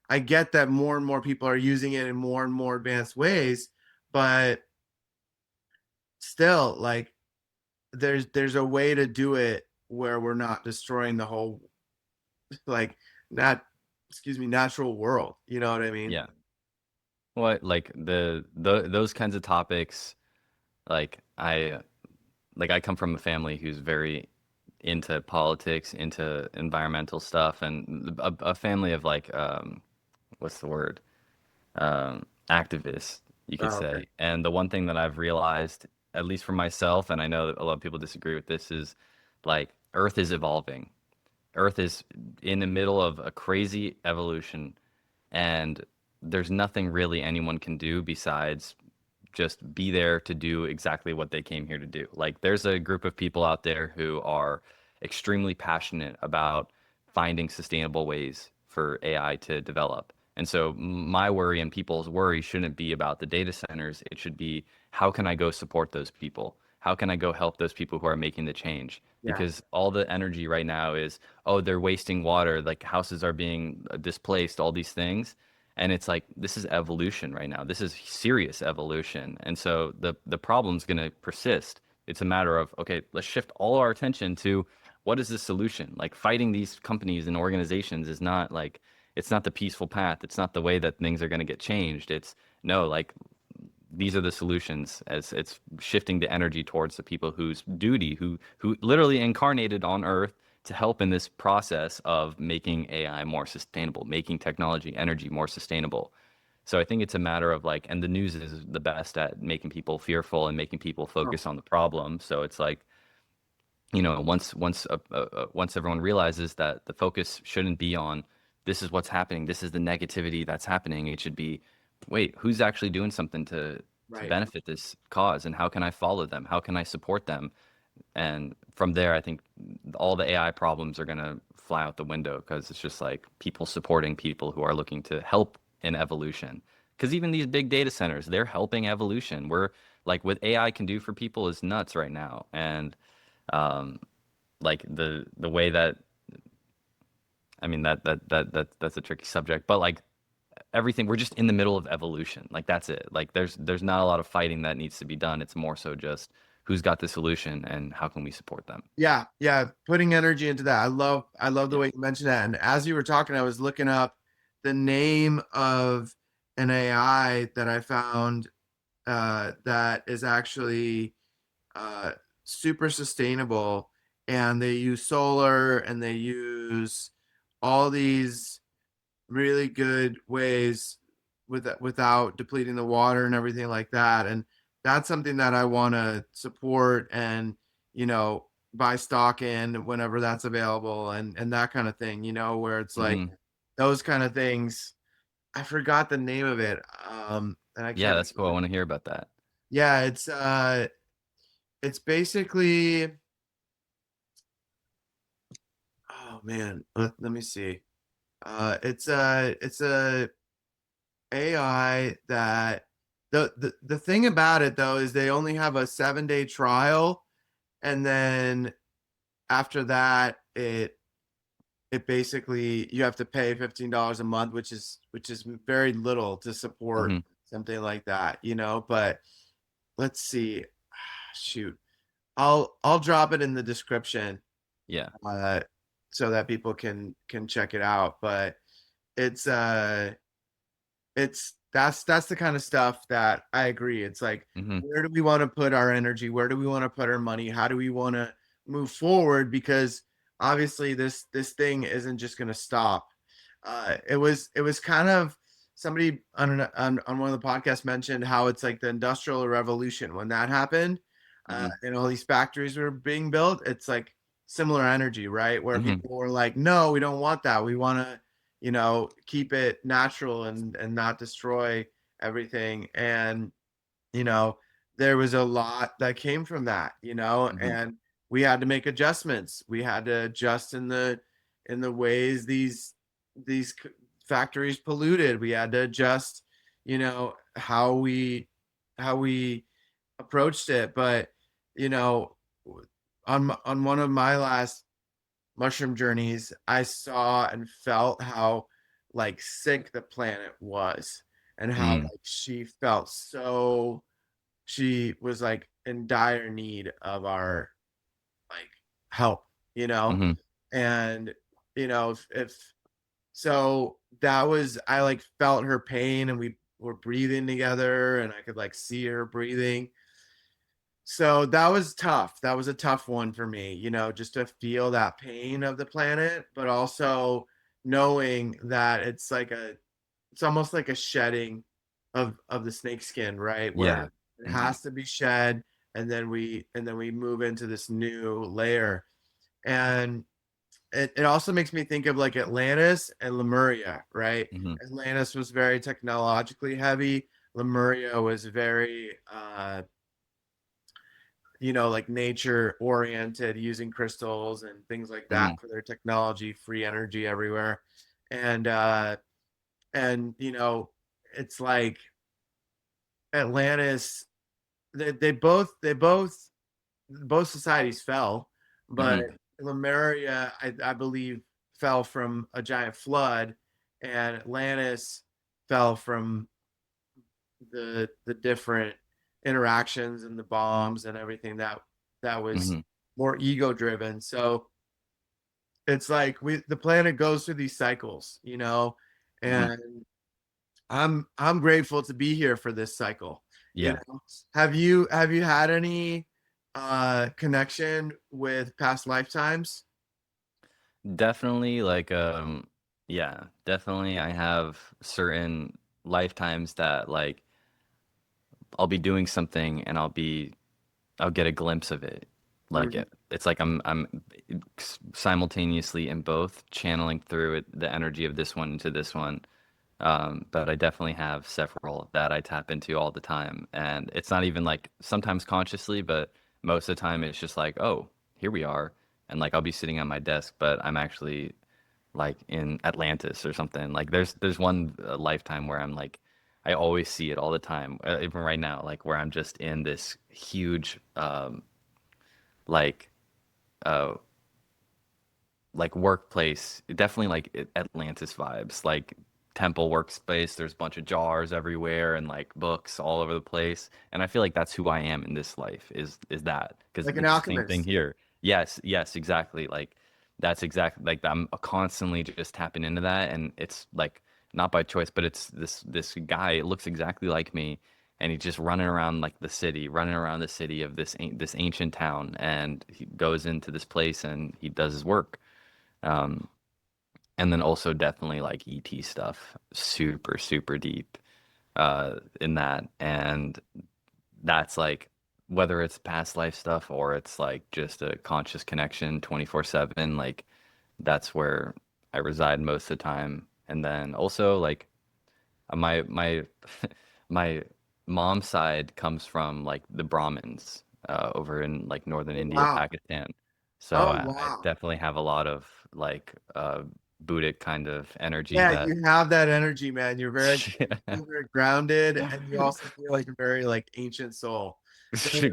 I get that more and more people are using it in more and more advanced ways, but still, like, there's a way to do it where we're not destroying the whole, like, not, excuse me, natural world. You know what I mean? Yeah. What like the those kinds of topics, like I come from a family who's very into politics, into environmental stuff, and a family of like what's the word? Activists, you could Oh, okay. say. And the one thing that I've realized, at least for myself, and I know that a lot of people disagree with this, is like Earth is evolving. Earth is in the middle of a crazy evolution, and there's nothing really anyone can do besides just be there to do exactly what they came here to do. Like there's a group of people out there who are extremely passionate about finding sustainable ways for AI to develop. And so my worry and people's worry shouldn't be about the data centers. It should be how can I go support those people? How can I go help those people who are making the change? Yeah. Because all the energy right now is, oh, they're wasting water, like houses are being displaced, all these things. And it's like this is evolution right now. This is serious evolution. And so the problem's going to persist. It's a matter of, okay, let's shift all our attention to what is the solution? Like fighting these companies and organizations is not like it's not the peaceful path. It's not the way that things are going to get changed. It's no, like these are the solutions as it's shifting the energy towards the people whose duty who literally incarnated on earth to help in this process of making AI more sustainable, making technology energy more sustainable. So I think it's a matter of like, and the news is the best at making people fearful and making people Oh, focus on the problem. So it's like, once everyone realizes that the focus shouldn't be on this is what's happening, this is the negativity that's happening. It should be, wait, who's actually doing something to right. benefit this cause, and how can I follow them? How can I support them? And from there, I think all the AI problems are gonna fly out the window because it's just like people supporting people who are looking to help in evolution. Because even these big data centers, they're helping evolution. We're like what AI can do for people is nuts right now, and um, like the way that I mean that's a tricky subject, but like everything we're just in the middle of evolution. Like that's it. Like there's not a lot of fighting that needs to be done. It's more so just who's got the solution and how can we support them. Yeah, yeah, putting energy into that. I love the Yeah. way you mentioned that. And as you were talking, I was looking up the name of an AI that I found that is actually uh, super sustainable, and they use solar and they use all these really good ways without depleting the water and everything like that. And that's something that I want to support and, you know, buy stock in whenever that's available and that kind of thing, where it's like Hmm. those kind of things I forgot the name of it. And I Yeah, can't. that's cool. I want to hear about that. Yeah, it's basically. Oh man, let me see. It's a AI that the thing about it though is they only have a 7 day trial, and then after that it basically you have to pay $15 a month, which is very little to support Hmm. something like that, But let's see. Shoot, I'll drop it in the description, Yeah. uh, so that people can check it out. But it's that's the kind of stuff that I agree. It's like, Hmm. where do we want to put our energy? Where do we want to put our money? How do we want to move forward? Because obviously this thing isn't just going to stop. It was kind of somebody on one of the podcasts mentioned how it's like the industrial revolution when that happened, Hmm. and all these factories were being built. It's like similar energy, right? Where Hmm. people were like, no, we don't want that. We want to keep it natural and not destroy everything. And you know there was a lot that came from that, Hmm. and we had to make adjustments. We had to adjust in the ways these factories polluted. We had to adjust, how we approached it. But you know on one of my last mushroom journeys, I saw and felt how like sick the planet was, and how Hmm. like she was like in dire need of our like help, you know? Hmm. And if so that was I like felt her pain, and we were breathing together, and I could like see her breathing. So that was tough. That was a tough one for me, just to feel that pain of the planet, but also knowing that it's almost like a shedding of the snake skin, right? Yeah. Where it Hmm. has to be shed, and then we move into this new layer. And it also makes me think of like Atlantis and Lemuria, right? Hmm. Atlantis was very technologically heavy. Lemuria was very like nature oriented, using crystals and things like Hmm. that for their technology, free energy everywhere. And it's like Atlantis, both societies fell, but Hmm. Lemuria, I believe, fell from a giant flood, and Atlantis fell from the different interactions and the bombs and everything that was Hmm. more ego driven. So it's like the planet goes through these cycles, Hmm. and I'm grateful to be here for this cycle. You Yeah. know, have you had any connection with past lifetimes? Definitely like yeah, definitely I have certain lifetimes that like I'll be doing something and I'll get a glimpse of it. Like Mhm. it's like I'm simultaneously in both channeling through it, the energy of this one into this one. But I definitely have several that I tap into all the time. And it's not even like sometimes consciously, but most of the time it's just like, oh, here we are. And like I'll be sitting at my desk, but I'm actually like in Atlantis or something. Like there's one lifetime where I'm like I always see it all the time, even right now, like where I'm just in this huge like uh like workplace, definitely like Atlantis vibes, like temple workspace. There's a bunch of jars everywhere and like books all over the place. And I feel like that's who I am in this life is that because Like an it's the same thing alchemist. here. Yes, yes, exactly. Like that's exactly like I'm constantly just tapping into that, and it's like not by choice, but it's this guy. It looks exactly like me. And he's just running around like the city, running around the city of this ancient town, and he goes into this place and he does his work. Um, and then also definitely like ET stuff, super, super deep in that. And that's like whether it's past life stuff or it's like just a conscious connection 24/7, like that's where I reside most of the time. And then also like My my mom's side comes from like the Brahmins over in like northern Oh, India, wow. Pakistan. So Oh, I wow. definitely have a lot of like Buddhic kind of energy Yeah, that you have that energy, man. You feel very grounded, and you also feel like a very like ancient soul.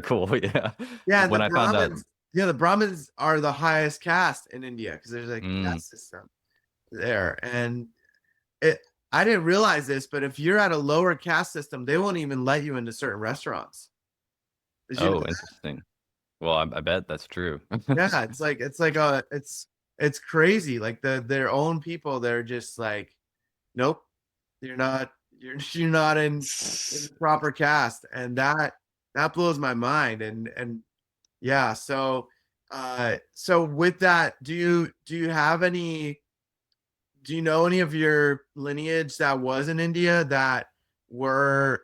cool. Yeah. Yeah, and When I found out, The Brahmins are the highest caste in India because there's like a mm, caste system there. And it, I didn't realize this, but if you're at a lower caste system, they won't even let you into certain restaurants. Did you know oh, that? interesting. Well, I bet that's true. Yeah, it's crazy. Like their own people, they're just like, nope, you're not in the proper cast, and that blows my mind. And yeah, so with that, do you know any of your lineage that was in India that were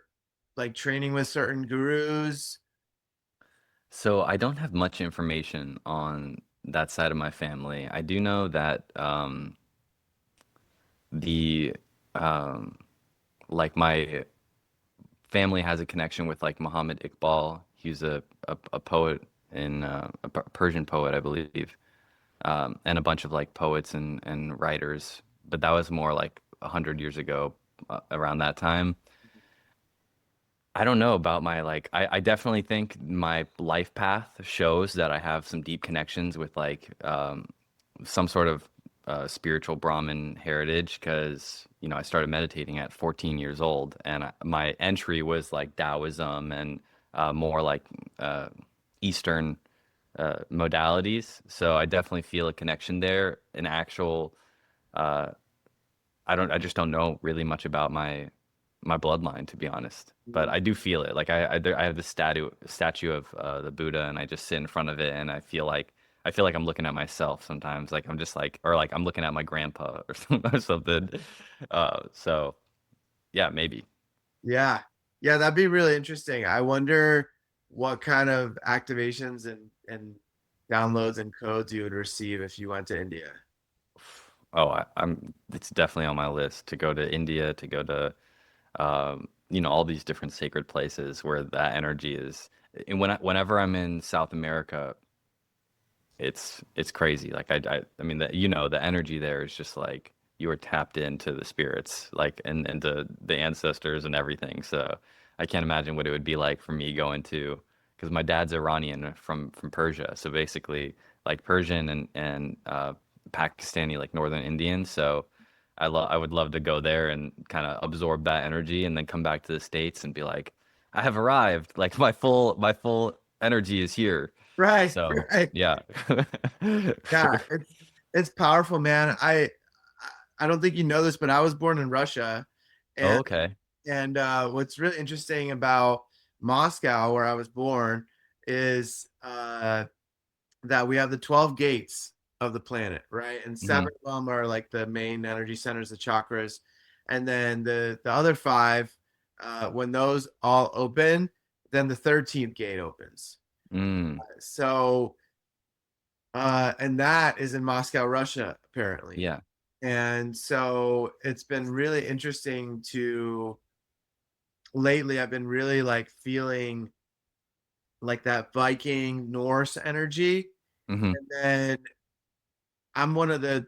like training with certain gurus? So I don't have much information on that side of my family. I do know that the um, like my family has a connection with like Muhammad Iqbal. He's a poet in Persian poet, I believe, and a bunch of like poets and writers. But that was more like 100 years ago, around that time. I don't know about my like I definitely think my life path shows that I have some deep connections with like some sort of spiritual Brahmin heritage because I started meditating at 14 years old and my entry was like Taoism and more like uh, Eastern modalities. So I definitely feel a connection there. An actual uh, I just don't know really much about my bloodline, to be honest. But I do feel it. Like I have this statue of the Buddha, and I just sit in front of it, and I feel like I'm looking at myself sometimes. Like I'm just like, or like I'm looking at my grandpa or something. Or something. So yeah, maybe. Yeah. Yeah, that'd be really interesting. I wonder what kind of activations and downloads and codes you would receive if you went to India. Oh, I'm. It's definitely on my list to go to India, to go to all these different sacred places where that energy is. And whenever I'm in South America, it's crazy. Like I mean the energy there is just like you are tapped into the spirits, like and the ancestors and everything. So I can't imagine what it would be like for me going to because my dad's Iranian from Persia. So basically like Persian and Pakistani like Northern Indian. So I would love to go there and kind of absorb that energy and then come back to the States and be like, I have arrived. Like my full energy is here. Right, So right. yeah. Yeah, it's powerful, man. I don't think you know this, but I was born in Russia, Oh, and okay. what's really interesting about Moscow, where I was born, is that we have the 12 gates of the planet, right? And seven Hmm. of them are like the main energy centers, the chakras, and then the other five, when those all open, then the 13th gate opens. Mm, So and that is in Moscow, Russia, apparently. yeah. And so it's been really interesting to lately, I've been really like feeling like that Viking Norse energy. Hmm. And then I'm one of the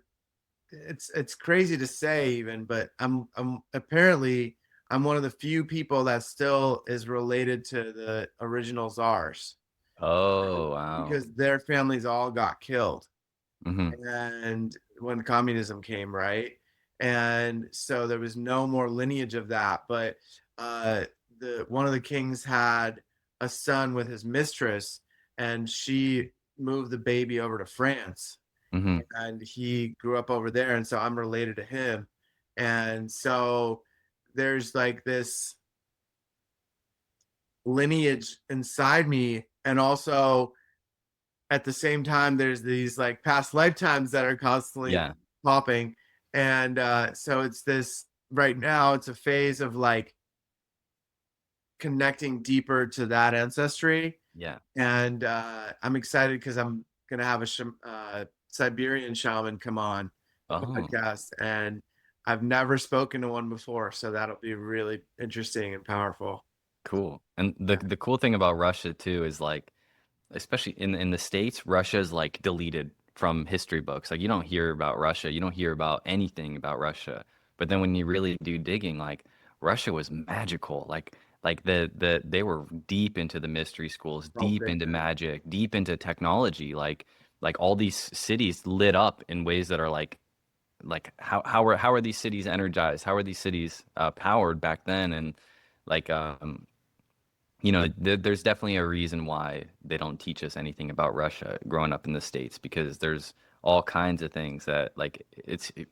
it's crazy to say even, but I'm apparently I'm one of the few people that still is related to the original czars Oh, wow. because their families all got killed. Hmm. And when communism came, right? And so there was no more lineage of that. But uh, the one of the kings had a son with his mistress, and she moved the baby over to France, Hmm. and he grew up over there, and so I'm related to him. And so there's like this lineage inside me, and also at the same time there's these like past lifetimes that are constantly Yeah. popping. And so it's this right now it's a phase of like connecting deeper to that ancestry. Yeah. And I'm excited because I'm gonna have a Siberian shaman come on the Oh. podcast, and I've never spoken to one before, so that'll be really interesting and powerful. Cool. And the Yeah. the cool thing about Russia too is like, especially in the States, Russia is like deleted from history books. Like you don't hear about Russia, you don't hear about anything about Russia. But then when you really do digging, like Russia was magical. Like they were deep into the mystery schools, Oh, deep big into time. magic, deep into technology. Like all these cities lit up in ways that are like how are these cities energized? How are these cities powered back then? And like there's definitely a reason why they don't teach us anything about Russia growing up in the States, because there's all kinds of things that like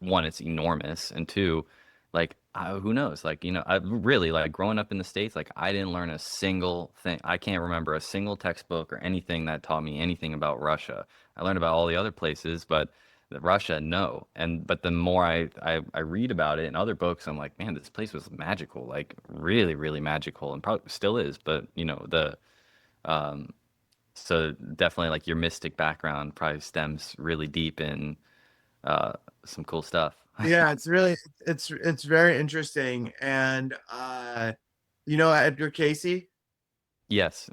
one, it's enormous, and two, like who knows? Like, I really like growing up in the States, like I didn't learn a single thing. I can't remember a single textbook or anything that taught me anything about Russia. I learned about all the other places, but Russia, no. But the more I read about it in other books, I'm like, man, this place was magical, like really, really magical, and probably still is. But um, so definitely like your mystic background probably stems really deep in uh some cool stuff. Yeah, it's very interesting. And you know Edgar Casey? Yes.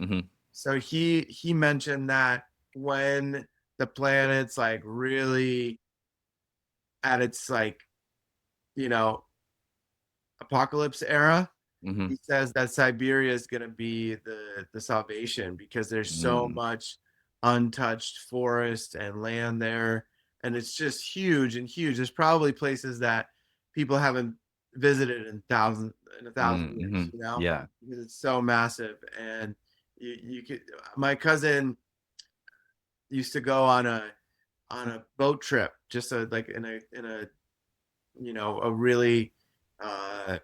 So he mentioned that when the planet's like really at its like, you know, apocalypse era, Hmm. he says that Siberia is going to be the salvation because there's so Mm, much untouched forest and land there, and it's just huge and huge. There's probably places that people haven't visited in a thousand years, you know, yeah. because it's so massive. And you could, my cousin used to go on a boat trip, just like in a you know a really uh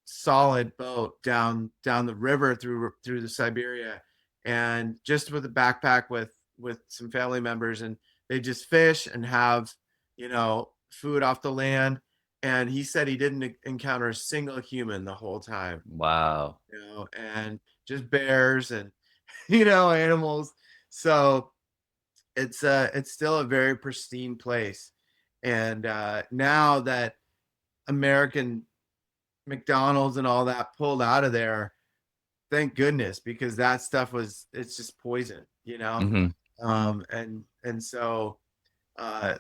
solid boat down the river through the Siberia, and just with a backpack with some family members, and they just fish and have food off the land. And he said he didn't encounter a single human the whole time, Wow. and just bears and animals. So it's still a very pristine place. And now that American McDonald's and all that pulled out of there, thank goodness, because that stuff it's just poison, Hmm. and so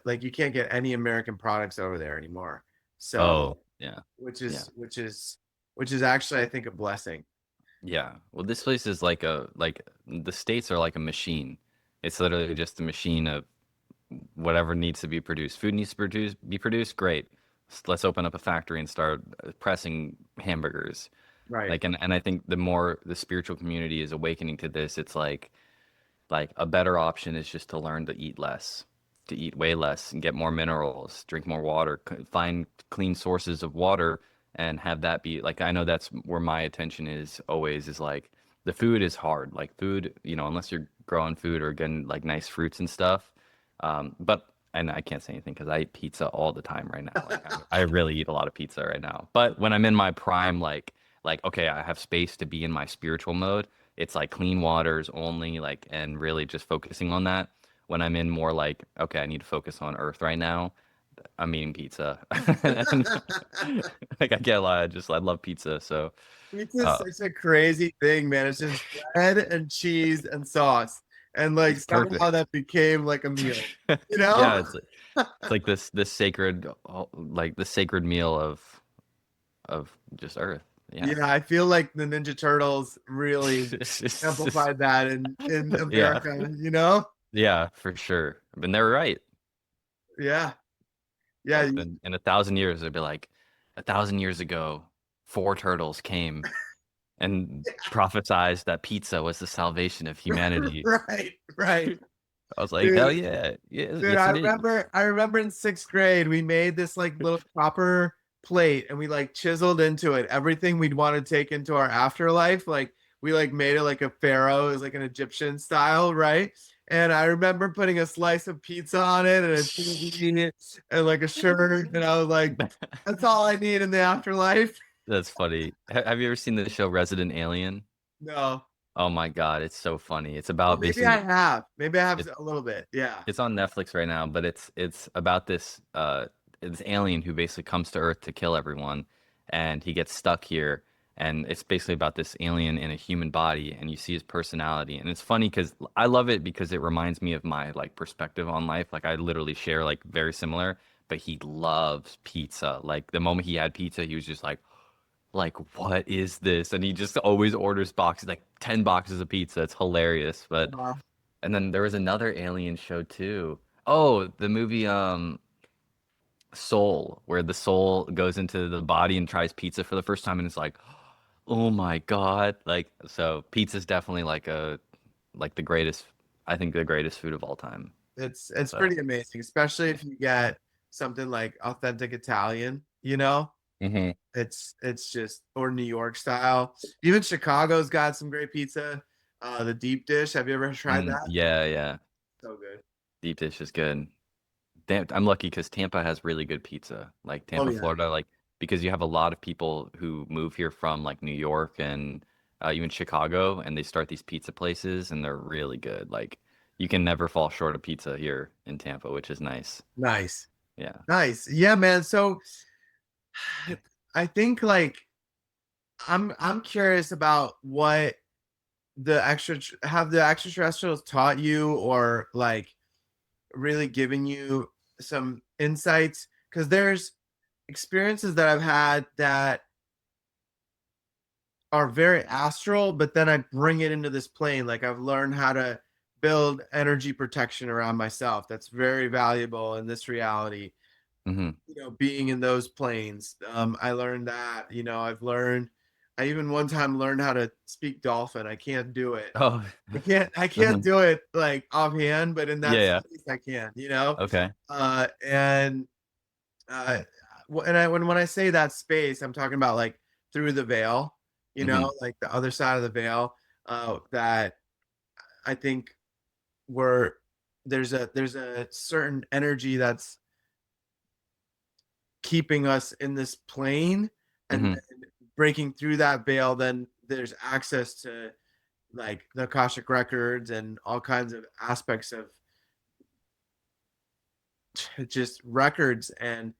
like you can't get any American products over there anymore. So Oh, yeah. which Yeah. is which is which is actually, I think, a blessing. Yeah. Well, this place is like the States are like a machine. It's literally just a machine of whatever needs to be produced. Food needs to be produced. Great. Let's open up a factory and start pressing hamburgers. Right. Like, and I think the more the spiritual community is awakening to this, it's like a better option is just to learn to eat less, to eat way less and get more minerals, drink more water, find clean sources of water, and have that be like, I know that's where my attention is always, is like the food is hard. Like food, unless you're growing food or getting like nice fruits and stuff. But and I can't say anything because I eat pizza all the time right now. Like I really eat a lot of pizza right now. But when I'm in my prime, like okay, I have space to be in my spiritual mode. It's like clean waters only, like, and really just focusing on that. When I'm in more like, okay, I need to focus on Earth right now, I'm eating pizza. And, like I get a lot. I love pizza. So, It's just uh, such a crazy thing, man. It's just bread and cheese and sauce, and like it's somehow perfect. that became like a meal, you Yeah, know? it's like this sacred, like the sacred meal of just Earth. Yeah. Yeah, I feel like the Ninja Turtles really amplified that in Yeah, America, you know? yeah, for sure. And they're right. Yeah. Yeah. Like in 1,000 years, they'd be like, 1,000 years ago, four turtles came and prophesized that pizza was the salvation of humanity. Right, right. I was like, hell Dude, yeah, dude, yes I it is. remember I remember in sixth grade we made this like little copper plate, and we like chiseled into it everything we'd want to take into our afterlife. Like we like made it like a pharaoh, it was like an Egyptian style, right? And I remember putting a slice of pizza on it and a TV and like a shirt, and I was like, that's all I need in the afterlife. That's funny. Have you ever seen the show Resident Alien? No. Oh my God, it's so funny. It's Oh, about maybe I basically have. Maybe I have it's a little bit. Yeah. it's on Netflix right now, but it's about this. this alien who basically comes to Earth to kill everyone, and he gets stuck here. And it's basically about this alien in a human body, and you see his personality. And it's funny because I love it because it reminds me of my like perspective on life. Like I literally share like very similar, but he loves pizza. Like the moment he had pizza, he was just like, what is this? And he just always orders boxes, like 10 boxes of pizza. It's hilarious. But Wow. and then there was another alien show too. Oh, the movie Soul, where the soul goes into the body and tries pizza for the first time, and it's like, oh my God. Like, so pizza's definitely like the greatest, I think the greatest food of all time. It's So, pretty amazing, especially if you get something like authentic Italian, you know? hmm It's just or New York style. Even Chicago's got some great pizza. The deep dish. Have you ever tried that? yeah, yeah. So good. Deep dish is good. Damn, I'm lucky because Tampa has really good pizza. Like Oh Tampa, yeah. Florida, like because you have a lot of people who move here from like New York and even Chicago, and they start these pizza places, and they're really good. Like you can never fall short of pizza here in Tampa, which is nice. Nice. Yeah. Nice. Yeah, man. So I think like I'm curious about what the extra have the extraterrestrials taught you or like really giving you some insights because there's experiences that I've had that are very astral, but then I bring it into this plane. Like I've learned how to build energy protection around myself. That's very valuable in this reality. hmm Being in those planes. I learned that. I even one time learned how to speak dolphin. I can't do it. Oh, I can't mhm. do it like offhand, but in Yeah, that yeah. space I can. Okay. And uh, when I say that space, I'm talking about like through the veil, hmm like the other side of the veil. That I think where there's a certain energy that's keeping us in this plane, and hmm then breaking through that veil. Then there's access to like the Akashic records and all kinds of aspects of just records and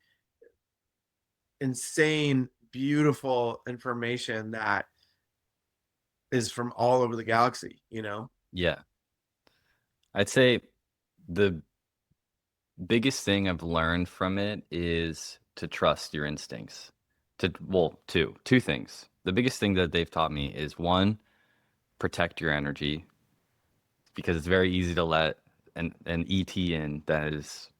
insane, beautiful information that is from all over the galaxy. Yeah. I'd say the biggest thing I've learned from it is to trust your instincts. Well, two things. The biggest thing that they've taught me is one, protect your energy because it's very easy to let an ET in that is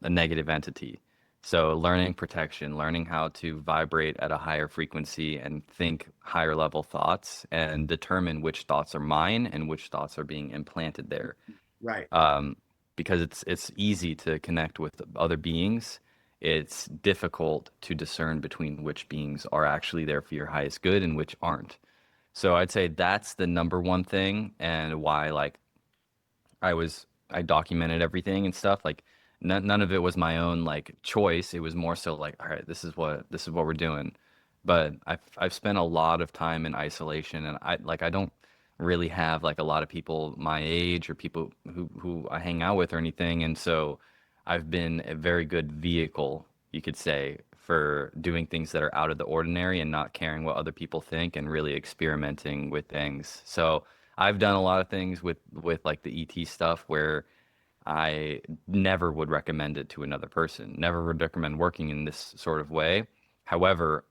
a negative entity. So learning protection, learning how to vibrate at a higher frequency and think higher level thoughts and determine which thoughts are mine and which thoughts are being implanted there. Right. um, because it's easy to connect with other beings. It's difficult to discern between which beings are actually there for your highest good and which aren't. So I'd say that's the number one thing and why like I documented everything and stuff. Like none of it was my own like choice. It was more so like, all right, this is what we're doing. But I've spent a lot of time in isolation, and I don't really have like a lot of people my age or people who I hang out with or anything. And so I've been a very good vehicle, you could say, for doing things that are out of the ordinary and not caring what other people think and really experimenting with things. So I've done a lot of things with like the ET stuff where I never would recommend it to another person. Never would recommend working in this sort of way. However,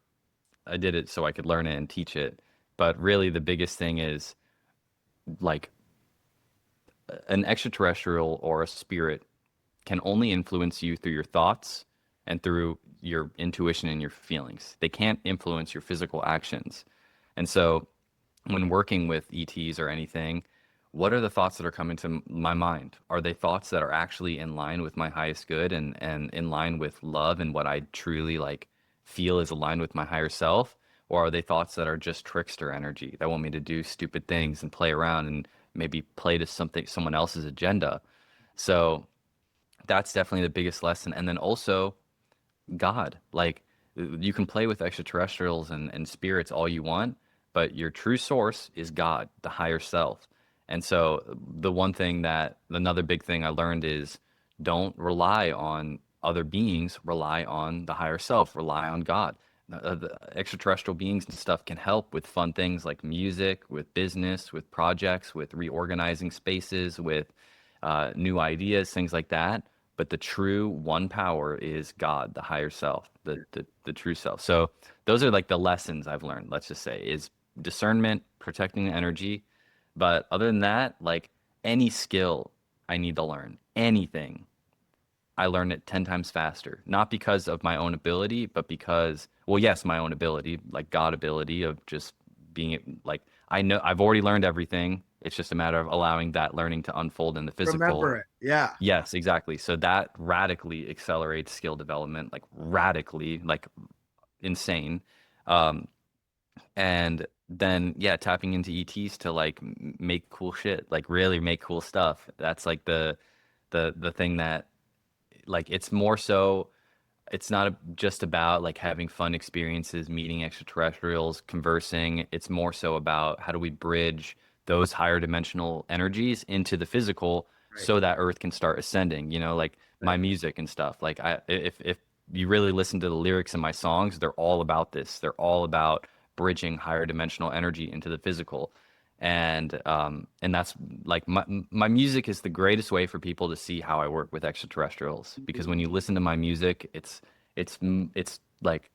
I did it so I could learn it and teach it. But really the biggest thing is like an extraterrestrial or a spirit can only influence you through your thoughts and through your intuition and your feelings. They can't influence your physical actions. And so when working with ETs or anything, what are the thoughts that are coming to my mind? Are they thoughts that are actually in line with my highest good and in line with love and what I truly like feel is aligned with my higher self? Or are they thoughts that are just trickster energy that want me to do stupid things and play around and maybe play to someone else's agenda? So that's definitely the biggest lesson. And then also God. Like you can play with extraterrestrials and spirits all you want, but your true source is God, the higher self. And so the one thing that another big thing I learned is don't rely on other beings rely on the higher self, rely on God. The extraterrestrial beings and stuff can help with fun things like music, with business, with projects, with reorganizing spaces, with new ideas, things like that. But the true one power is God, the higher self, the true self. So those are like the lessons I've learned, let's just say, is discernment, protecting the energy. But other than that, like any skill I need to learn, anything, I learn it 10 times faster. Not because of my own ability, but because, well, yes, my own ability, like God ability of just being like, I know I've already learned everything. It's just a matter of allowing that learning to unfold in the physical. Remember it. Yeah. Yes, exactly. So that radically accelerates skill development, like radically, like insane. Um, and then yeah, tapping into ETs to like make cool shit, like really make cool stuff. That's like the thing that like it's more so it's not just about like having fun experiences, meeting extraterrestrials, conversing. It's more so about how do we bridge those higher dimensional energies into the physical Right. so that Earth can start ascending, you know, like my Right. music and stuff. Like if you really listen to the lyrics in my songs, they're all about this. They're all about bridging higher dimensional energy into the physical. And that's like my music is the greatest way for people to see how I work with extraterrestrials because when you listen to my music, it's like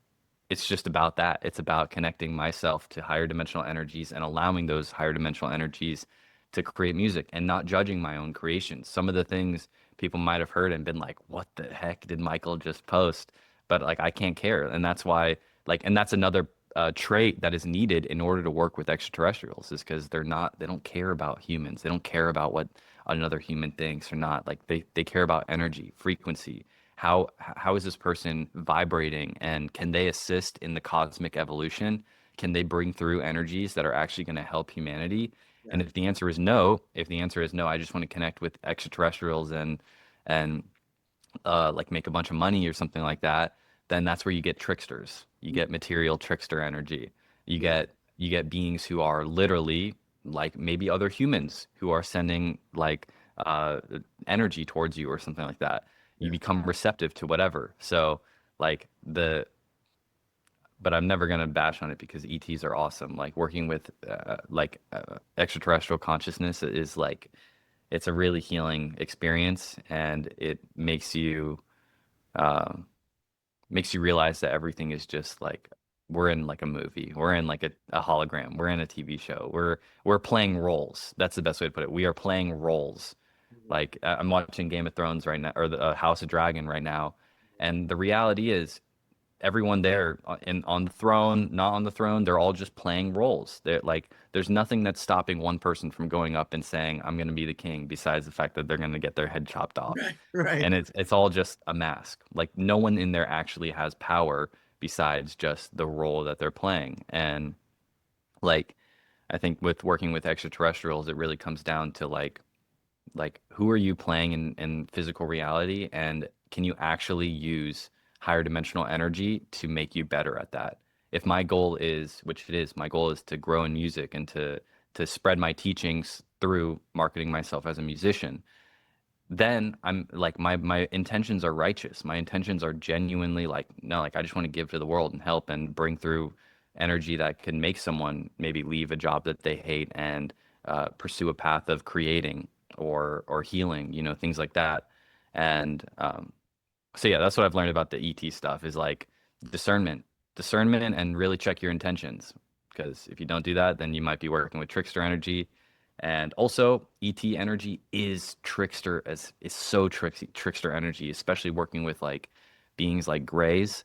it's just about that. It's about connecting myself to higher dimensional energies and allowing those higher dimensional energies to create music and not judging my own creations. Some of the things people might have heard and been like, "What the heck did Michael just post?" But like I can't care, and that's why like and that's another trait that is needed in order to work with extraterrestrials is because they don't care about humans. They don't care about what another human thinks or not. Like they care about energy, frequency. How is this person vibrating and can they assist in the cosmic evolution? Can they bring through energies that are actually going to help humanity? Yeah. And if the answer is no, if the answer is no, I just want to connect with extraterrestrials and like make a bunch of money or something like that, then that's where you get tricksters. You get material trickster energy. You Yeah. get beings who are literally like maybe other humans who are sending like uh energy towards you or something like that. You Yeah. become receptive to whatever. So like the but I'm never gonna bash on it because ETs are awesome. Like working with extraterrestrial consciousness is like it's a really healing experience and it um, makes you realize that everything is just like we're in like a movie. We're in like a hologram. We're in a TV show. We're playing roles. That's the best way to put it. We are playing roles. Like I'm watching Game of Thrones right now, or the House of Dragon right now, and the reality is everyone there on the throne, not on the throne, they're all just playing roles. They're like, there's nothing that's stopping one person from going up and saying, "I'm going to be the king," besides the fact that they're going to get their head chopped off. Right. Right. And it's all just a mask. Like no one in there actually has power besides just the role that they're playing. And like I think with working with extraterrestrials, it really comes down to like who are you playing in physical reality and can you actually use higher dimensional energy to make you better at that? If my goal is, which it is, my goal is to grow in music and to spread my teachings through marketing myself as a musician, then I'm like my intentions are righteous. My intentions are genuinely like no, like I just want to give to the world and help and bring through energy that can make someone maybe leave a job that they hate and pursue a path of creating or healing, you know, things like that. And so yeah, that's what I've learned about the ET stuff is like discernment, discernment, and really check your intentions. Because if you don't do that, then you might be working with trickster energy. And also, ET energy is trickster as is so trickster energy, especially working with like beings like grays.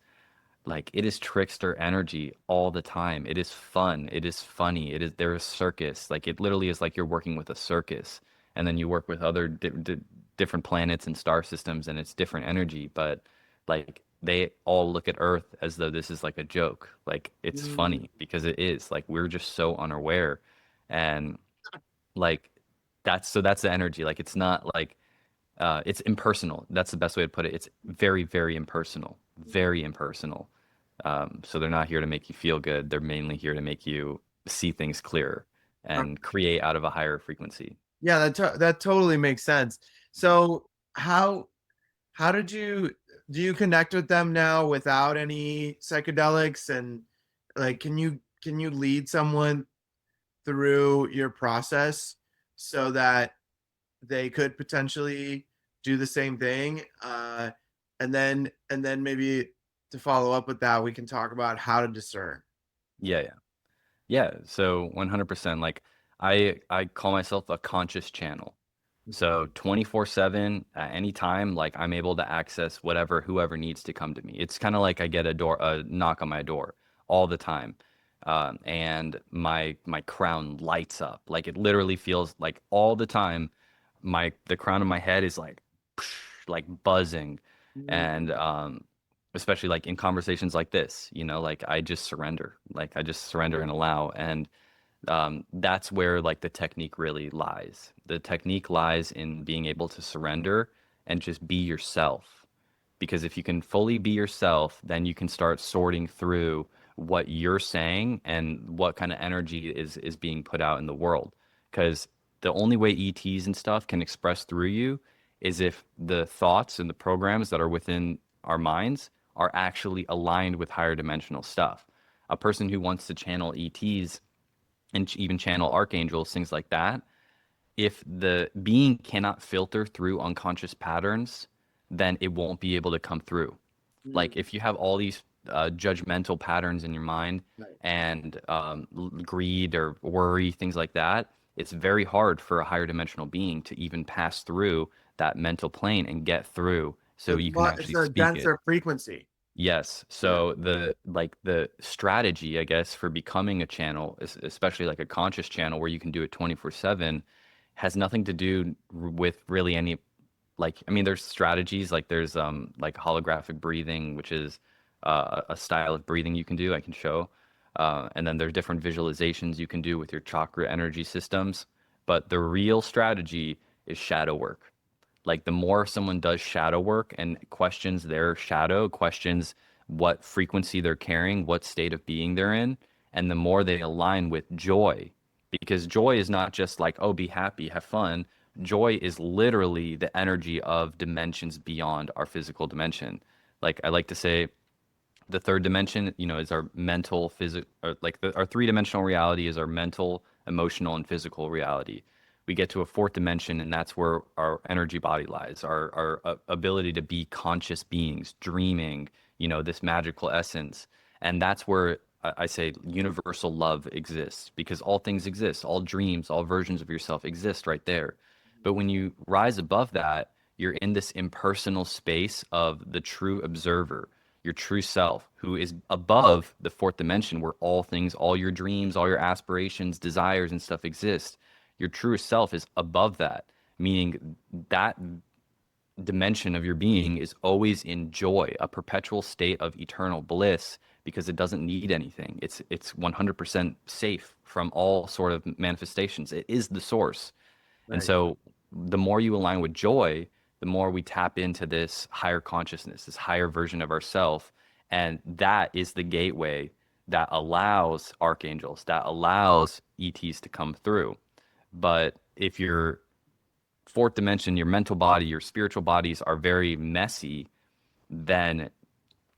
Like it is trickster energy all the time. It is fun. It is funny. It is there is circus. Like it literally is like you're working with a circus, and then you work with other different planets and star systems, and it's different energy. But like they all look at Earth as though this is like a joke. Like it's Mm. funny because it is. Like we're just so unaware, and like that's the energy. Like it's not like it's impersonal. That's the best way to put it. It's very, very impersonal. Very impersonal. So they're not here to make you feel good. They're mainly here to make you see things clearer and create out of a higher frequency. Yeah, that totally makes sense. So how how did you do you connect with them now without any psychedelics? And like, can you lead someone through your process so that they could potentially do the same thing? And then maybe to follow up with that, we can talk about how to discern. Yeah, yeah. Yeah, so 100%. Like I call myself a conscious channel. So 24/7 at any time, like I'm able to access whatever whoever needs to come to me. It's kind of like I get a knock on my door all the time. And my crown lights up. Like it literally feels like all the time the crown of my head is like like buzzing. And especially like in conversations like this, like I just surrender. Like I just surrender and allow. And that's where like the technique really lies. The technique lies in being able to surrender and just be yourself. Because if you can fully be yourself, then you can start sorting through what you're saying and what kind of energy is being put out in the world. Because the only way ETs and stuff can express through you is if the thoughts and the programs that are within our minds are actually aligned with higher dimensional stuff. A person who wants to channel ETs and even channel archangels, things like that, if the being cannot filter through unconscious patterns, then it won't be able to come through. Like if you have all these judgmental patterns in your mind Right. and greed or worry, things like that, it's very hard for a higher dimensional being to even pass through that mental plane and get through so you can It's actually a speak it. denser frequency. Yes. Yeah. So the strategy, I guess, for becoming a channel, especially like a conscious channel where you can do it 24/7, has nothing to do with really any like I mean there's strategies like there's like holographic breathing, which is a style of breathing you can do, I can show. And then there's different visualizations you can do with your chakra energy systems, but the real strategy is shadow work. Like the more someone does shadow work and questions their shadow, questions what frequency they're carrying, what state of being they're in, and the more they align with joy, because joy is not just like, oh, be happy, have fun. Joy is literally the energy of dimensions beyond our physical dimension. Like I like to say, the third dimension, is our mental, physical, or like our three-dimensional reality is our mental, emotional, and physical reality. We get to a fourth dimension, and that's where our energy body lies, our ability to be conscious beings, dreaming, this magical essence. And that's where I say universal love exists because all things exist, all dreams, all versions of yourself exist right there. But when you rise above that, you're in this impersonal space of the true observer, your true self, who is above the fourth dimension where all things, all your dreams, all your aspirations, desires, and stuff exist. Your true self is above that, meaning that dimension of your being is always in joy, a perpetual state of eternal bliss because it doesn't need anything. It's 100% safe from all sort of manifestations. It is the source. And Right. so the more you align with joy, the more we tap into this higher consciousness, this higher version of ourself. And that is the gateway that allows archangels, that allows ETs to come through. But if your fourth dimension, your mental body, your spiritual bodies are very messy, then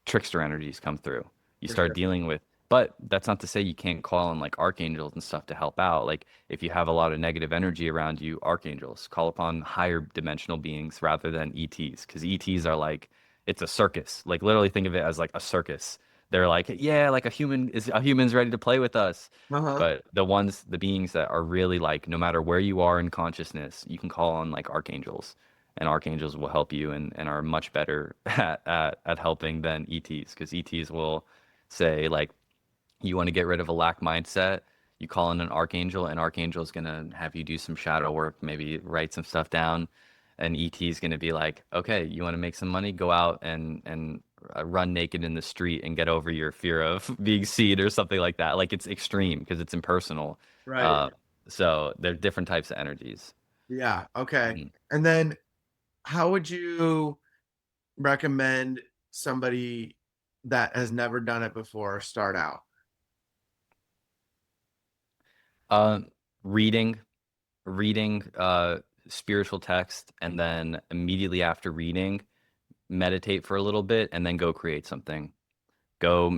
trickster energies come through. You For start sure. dealing with, but that's not to say you can't call on like archangels and stuff to help out. Like if you have a lot of negative energy around you, archangels call upon higher dimensional beings rather than ETs, because ETs are like it's a circus. Like literally think of it as like a circus. They're like, yeah, like a human's ready to play with us. Uh-huh. But the beings that are really like, no matter where you are in consciousness, you can call on like archangels and archangels will help you and are much better at helping than ETs because ETs will say like you want to get rid of a lack mindset, you call in an archangel, and archangel is gonna have you do some shadow work, maybe write some stuff down, and ET is gonna be like, okay, you want to make some money, go out and run naked in the street and get over your fear of being seen or something like that. Like it's extreme because it's impersonal. Right. Uh, so there's different types of energies. Yeah. Okay. Mhm. And then how would you recommend somebody that has never done it before start out? Uh, reading reading spiritual text and then immediately after reading meditate for a little bit, and then go create something. Go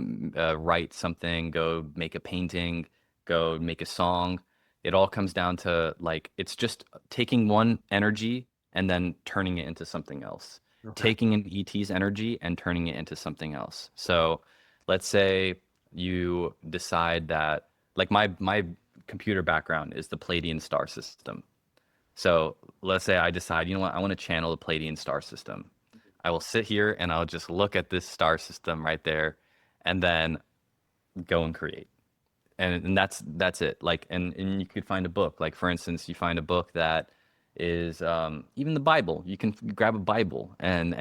write something, go make a painting, go make a song. It all comes down to like it's just taking one energy and then turning it into something else. Okay. Taking an ET's energy and turning it into something else. So let's say you decide that like my computer background is the Pleiadian star system. So let's say I decide, you know what, I want to channel the Pleiadian star system. I will sit here and I'll just look at this star system right there and then go and create. And that's it. Like and you could find a book. Like for instance, you find a book that is even the Bible. You can grab a Bible and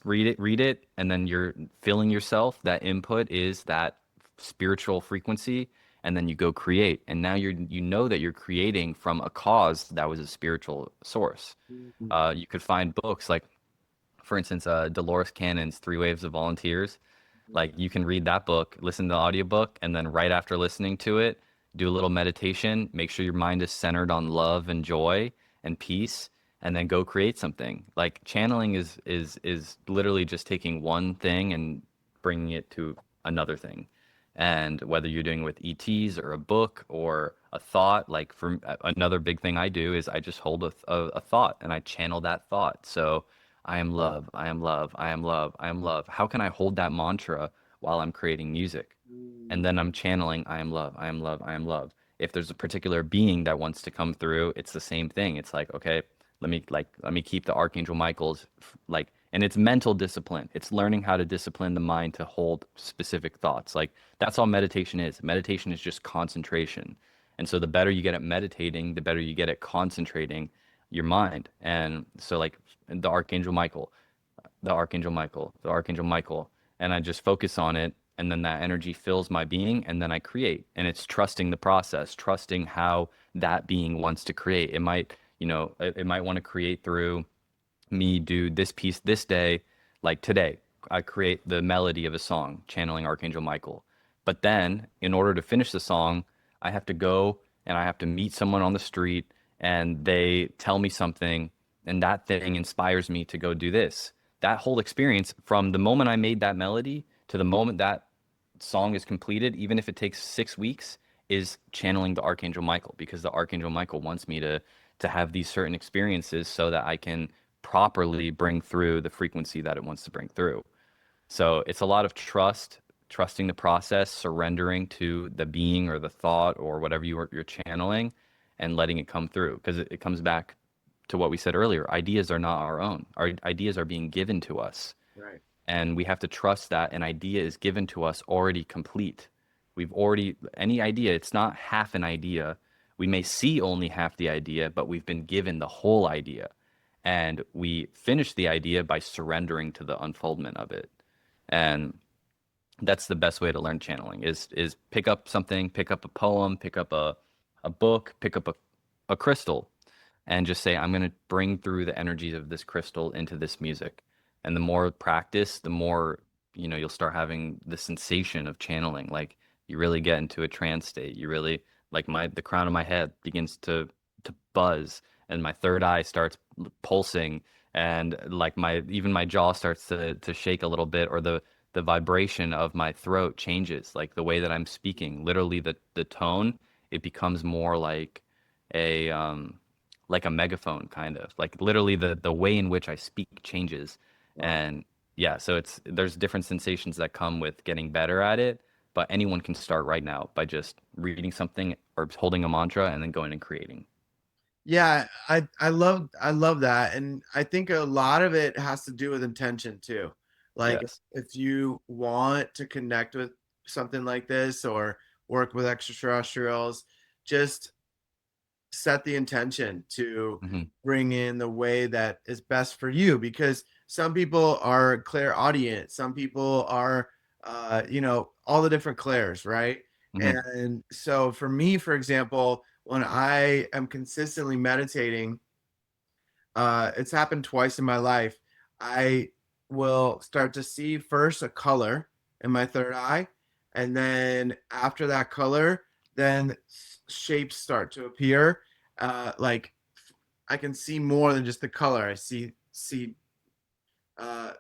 read it, and then you're filling yourself. That input is that spiritual frequency, and then you go create. And now you know that you're creating from a cause that was a spiritual source. Mhm. You could find books like, for instance, Dolores Cannon's Three Waves of Volunteers. Like you can read that book, listen to the audiobook, and then right after listening to it, do a little meditation, make sure your mind is centered on love and joy and peace, and then go create something. Like channeling is literally just taking one thing and bringing it to another thing. And whether you're doing it with ETs or a book or a thought, like for another big thing I do is I just hold a thought and I channel that thought. So I am love, I am love, I am love, I am love. How can I hold that mantra while I'm creating music? And then I'm channeling, I am love, I am love, I am love. If there's a particular being that wants to come through, it's the same thing. It's like, okay, let me keep the Archangel Michael's like, and it's mental discipline. It's learning how to discipline the mind to hold specific thoughts. Like that's all meditation is. Meditation is just concentration. And so the better you get at meditating, the better you get at concentrating your mind. And so like the Archangel Michael, the Archangel Michael, the Archangel Michael, and I just focus on it, and then that energy fills my being, and then I create. And it's trusting the process, trusting how that being wants to create. It might, it might want to create through me do this piece this day, like today. I create the melody of a song, channeling Archangel Michael. But then, in order to finish the song, I have to go and I have to meet someone on the street and they tell me something, and that thing inspires me to go do this. That whole experience from the moment I made that melody to the moment that song is completed, even if it takes 6 weeks, is channeling the Archangel Michael because the Archangel Michael wants me to have these certain experiences so that I can properly bring through the frequency that it wants to bring through. So it's a lot of trust, trusting the process, surrendering to the being or the thought or whatever you're channeling, and letting it come through. Because it comes back to what we said earlier. Ideas are not our own. Our ideas are being given to us. Right. And we have to trust that an idea is given to us already complete. Any idea, it's not half an idea. We may see only half the idea, but we've been given the whole idea. And we finish the idea by surrendering to the unfoldment of it. And that's the best way to learn channeling is pick up something, pick up a poem, pick up a book, pick up a crystal, and just say, I'm going to bring through the energies of this crystal into this music. And the more practice, the more, you'll start having the sensation of channeling. Like you really get into a trance state. You really like the crown of my head begins to buzz and my third eye starts pulsing and like even my jaw starts to shake a little bit, or the vibration of my throat changes, like the way that I'm speaking, literally the tone, it becomes more a like a megaphone kind of. Like literally the way in which I speak changes. Wow. And yeah, so there's different sensations that come with getting better at it, but anyone can start right now by just reading something or holding a mantra and then going and creating. Yeah, I love that, and I think a lot of it has to do with intention too. Like Yes. if you want to connect with something like this or work with extraterrestrials, just set the intention to Hmm. bring in the way that is best for you, because some people are clairaudient, some people are all the different clairs, right? Hmm. And so for me, for example, when I am consistently meditating, it's happened twice in my life. I will start to see first a color in my third eye, and then after that color, then shapes start to appear. Like I can see more than just the color. I see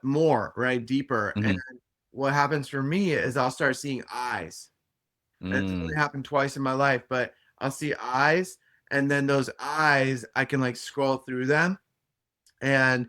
more, right, deeper. And Mm-hmm. what happens for me is I'll start seeing eyes. And it's only Mm, happened twice in my life, but I'll see eyes, and then those eyes, I can like scroll through them and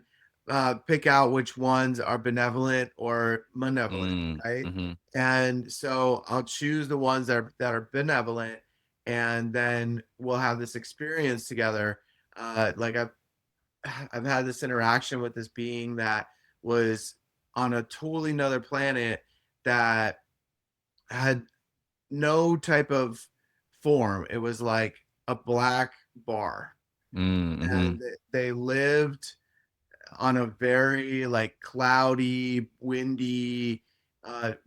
pick out which ones are benevolent or malevolent, right? mm-hmm. And so I'll choose the ones that are benevolent, and then we'll have this experience together. Like I've had this interaction with this being that was on a totally another planet that had no type of form. It was like a black bar, Mm-hmm. and they lived on a very like cloudy, windy,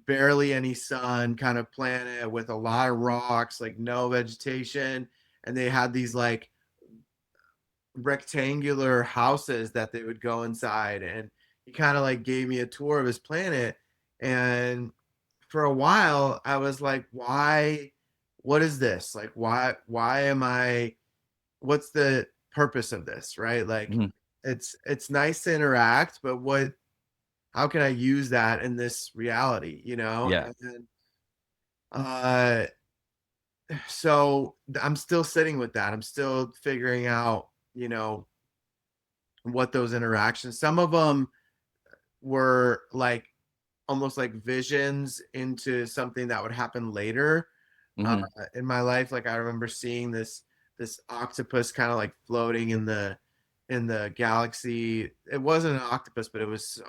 barely any sun kind of planet with a lot of rocks, like no vegetation. And they had these like rectangular houses that they would go inside. And he kind of like gave me a tour of his planet. And for a while, I was like, why? What is this? Like, why am I? What's the purpose of this? Right? Like, Mm-hmm. it's nice to interact, but what how can I use that in this reality, you know? Yeah. And then, uh, so I'm still sitting with that. I'm still figuring out, what those interactions. Some of them were like almost like visions into something that would happen later uh, Mm-hmm. in my life. Like I remember seeing this octopus kind of like floating in the galaxy. It wasn't an octopus, but it was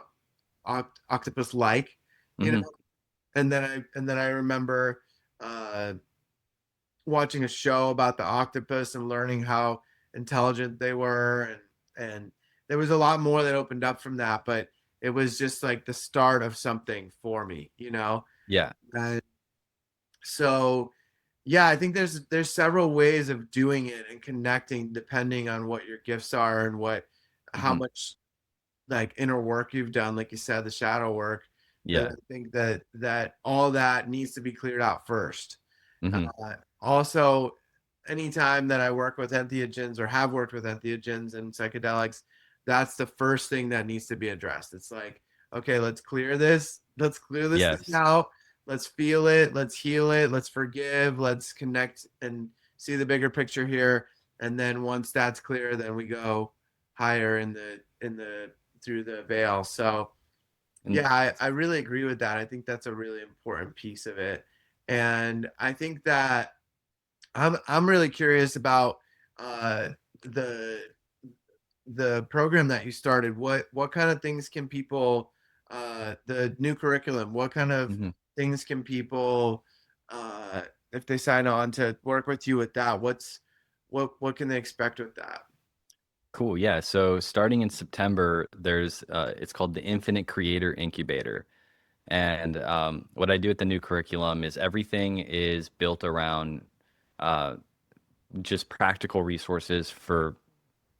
octopus like, you know. Mm-hmm. And then I remember uh, watching a show about the octopus and learning how intelligent they were, and there was a lot more that opened up from that, but it was just like the start of something for me, Yeah. and so yeah, I think there's several ways of doing it and connecting depending on what your gifts are and what how Mm-hmm. much like inner work you've done, like you said, the shadow work. That Yeah. I think that all that needs to be cleared out first. Mm-hmm. Also, anytime that I work with entheogens or have worked with entheogens and psychedelics, that's the first thing that needs to be addressed. It's like, okay, let's clear this. Let's clear this thing Yes. out. Let's feel it. Let's heal it. Let's forgive. Let's connect and see the bigger picture here. And then once that's clear, then we go higher in the through the veil. So And yeah, I really agree with that. I think that's a really important piece of it. And I think that I'm really curious about uh the the program that you started. What kind of things can people the new curriculum, what kind of mhm. things can people uh if they sign on to work with you with that, what can they expect with that? Cool. Yeah. So starting in September, there's it's called the Infinite Creator Incubator. And what I do with the new curriculum is everything is built around uh, just practical resources for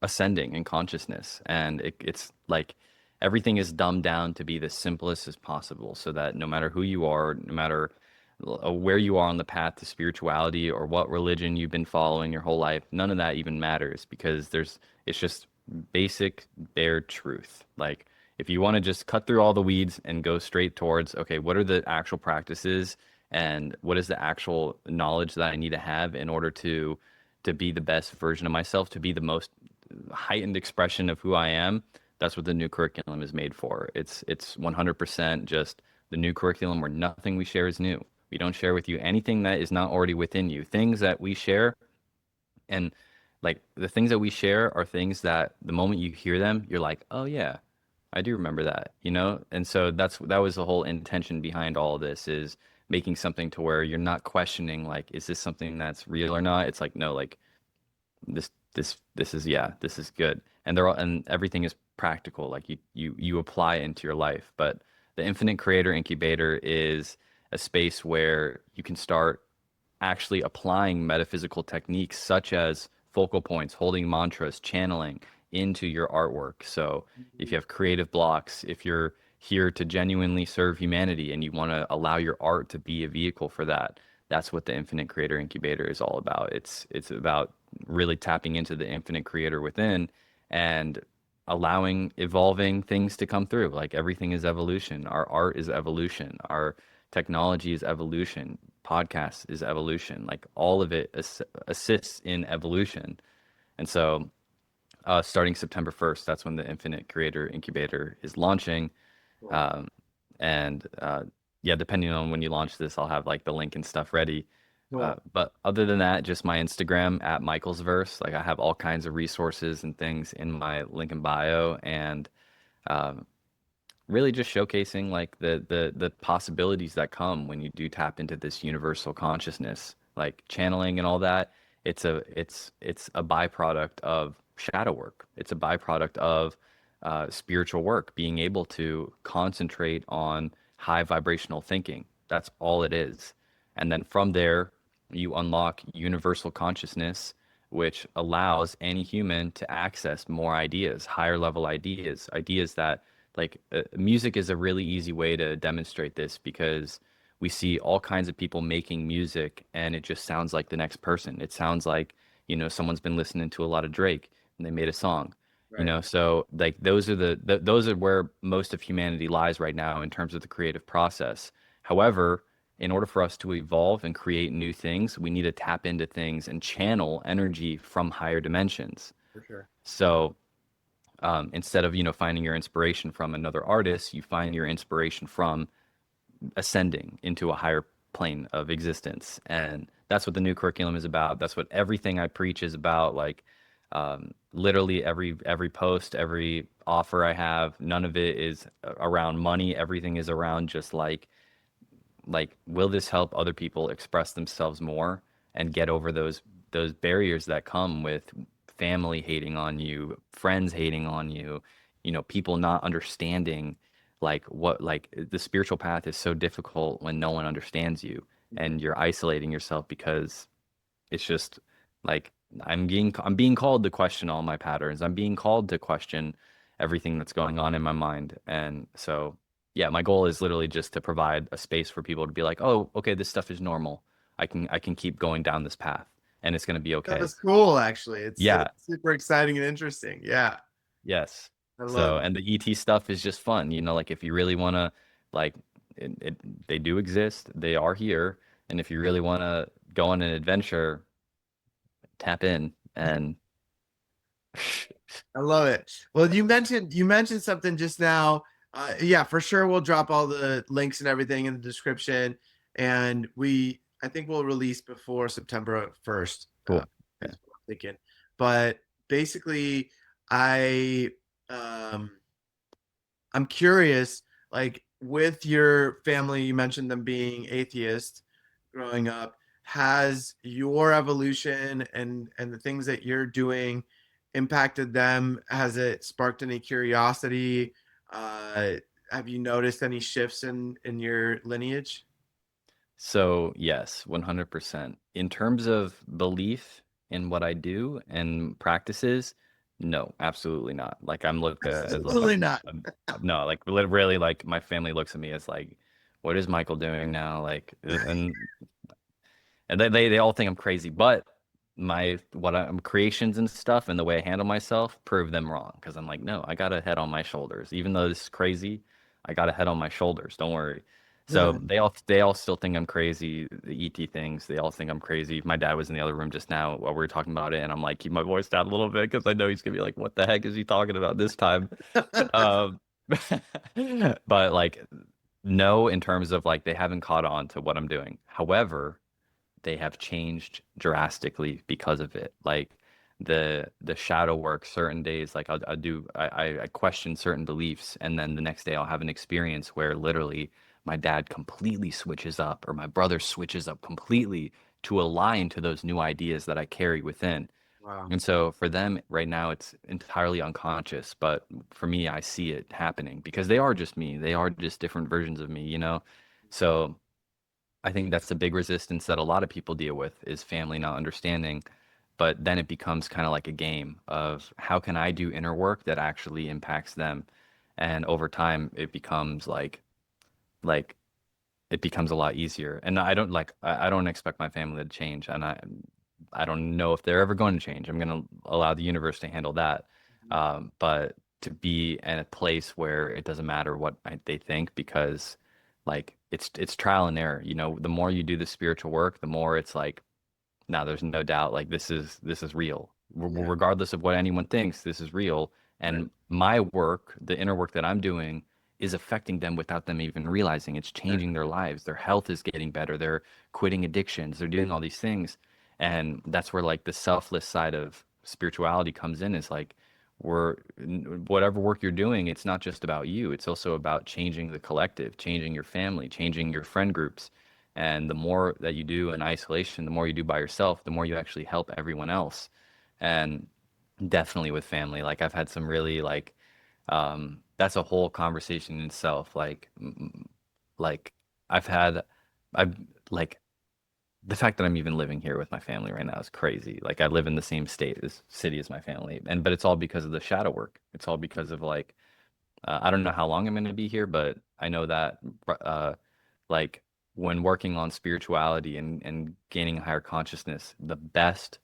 ascending in consciousness. And it's like everything is dumbed down to be the simplest as possible so that no matter who you are, no matter where you are on the path to spirituality or what religion you've been following your whole life, none of that even matters because it's just basic, bare truth. Like, if you want to just cut through all the weeds and go straight towards, okay, what are the actual practices and what is the actual knowledge that I need to have in order to be the best version of myself, to be the most heightened expression of who I am. That's what the new curriculum is made for. It's 100% just the new curriculum where nothing we share is new. We don't share with you anything that is not already within you. Things that we share and like the things that we share are things that the moment you hear them, you're like, "Oh yeah, I do remember that," you know? And so that was the whole intention behind all of this is making something to where you're not questioning like, is this something that's real or not? It's like, no, like this is yeah, this is good. And they're all and everything is practical. Like you apply it into your life. But the Infinite Creator Incubator is a space where you can start actually applying metaphysical techniques such as focal points, holding mantras, channeling into your artwork. So if you have creative blocks, if you're here to genuinely serve humanity and you want to allow your art to be a vehicle for that, that's what the Infinite Creator Incubator is all about. It's about really tapping into the infinite creator within and allowing evolving things to come through. Like everything is evolution. Our art is evolution. Our technology is evolution. Podcast is evolution. Like all of it assists in evolution. And so, starting September 1st, that's when the Infinite Creator Incubator is launching. Cool. Um, and yeah, depending on when you launch this, I'll have like the link and stuff ready. Cool. But other than that, just my Instagram at Michael's Verse. Like I have all kinds of resources and things in my link in bio, and um, really just showcasing like the possibilities that come when you do tap into this universal consciousness, like channeling and all that. It's a byproduct of shadow work. It's a byproduct of spiritual work, being able to concentrate on high vibrational thinking. That's all it is. And then from there, you unlock universal consciousness, which allows any human to access more ideas, higher level ideas, ideas that like music is a really easy way to demonstrate this because we see all kinds of people making music and it just sounds like the next person. It sounds like, someone's been listening to a lot of Drake and they made a song. Right. So like those are those are where most of humanity lies right now in terms of the creative process. However, in order for us to evolve and create new things, we need to tap into things and channel energy from higher dimensions. For sure. So instead of finding your inspiration from another artist, you find your inspiration from ascending into a higher plane of existence, and that's what the new curriculum is about. That's what everything I preach is about. Like literally every post, every offer I have, none of it is around money. Everything is around just like will this help other people express themselves more and get over those barriers that come with family hating on you, friends hating on you, people not understanding like what like the spiritual path is so difficult when no one understands you and you're isolating yourself because it's just like I'm being called to question all my patterns. I'm being called to question everything that's going on in my mind. And so yeah, my goal is literally just to provide a space for people to be like, "Oh, okay, this stuff is normal. I can keep going down this path and it's going to be okay." That's cool, actually. It's Yeah, super exciting and interesting. Yeah. yes. I love So, it. and the ET stuff is just fun, like if you really want to like they do exist, they are here, and if you really want to go on an adventure, tap in and I love it. Well, you mentioned something just now. Yeah, for sure. We'll drop all the links and everything in the description, and I think we'll release before September 1st. cool. Is Yeah. what I'm thinking. But basically, I um, I'm curious, like with your family, you mentioned them being atheist growing up. Has your evolution and the things that you're doing impacted them? Has it sparked any curiosity? Uh, have you noticed any shifts in your lineage? So, yes, 100%. In terms of belief in what I do and practices, no, absolutely not. Like I'm looked at as like Absolutely not. no, like literally like my family looks at me as like, what is Michael doing now? Like and they all think I'm crazy, but I'm creations and stuff and the way I handle myself prove them wrong because I'm like, no, I got a head on my shoulders. Even though this is crazy, I got a head on my shoulders. Don't worry. So they all still think I'm crazy. The ET things, they all think I'm crazy. My dad was in the other room just now while we were talking about it, and I'm like, keep my voice down a little bit because I know he's gonna be like, what the heck is he talking about this time? Um, but like, no, in terms of like they haven't caught on to what I'm doing. However, they have changed drastically because of it. Like the shadow work, certain days, like I question certain beliefs, and then the next day I'll have an experience where literally my dad completely switches up, or my brother switches up completely to align to those new ideas that I carry within. Wow. And so for them right now, it's entirely unconscious. But for me, I see it happening because they are just me. They are just different versions of me. So I think that's the big resistance that a lot of people deal with is family not understanding. But then it becomes kind of like a game of how can I do inner work that actually impacts them? And over time, it becomes like it becomes a lot easier. And I don't expect my family to change, and I don't know if they're ever going to change. I'm going to allow the universe to handle that. But to be in a place where it doesn't matter what they think, because like it's trial and error. You know, the more you do the spiritual work, the more it's like, now there's no doubt, like this is real. Yeah. Regardless of what anyone thinks, this is real. Right. And my work, the inner work that I'm doing, is affecting them without them even realizing. It's Yeah. changing their lives. Their health is getting better. They're quitting addictions. They're doing all these things. And that's where like the selfless side of spirituality comes in, is like, whatever work you're doing, it's not just about you. It's also about changing the collective, changing your family, changing your friend groups. And the more that you do in isolation, the more you do by yourself, the more you actually help everyone else. And definitely with family, like I've had some really like, that's a whole conversation in itself. Like I've had, I've like the fact that I'm even living here with my family right now is crazy. Like I live in the same city as my family, and but it's all because of the shadow work. It's all because of like, I don't know how long I'm going to be here, but I know that uh, like when working on spirituality and gaining a higher consciousness, the best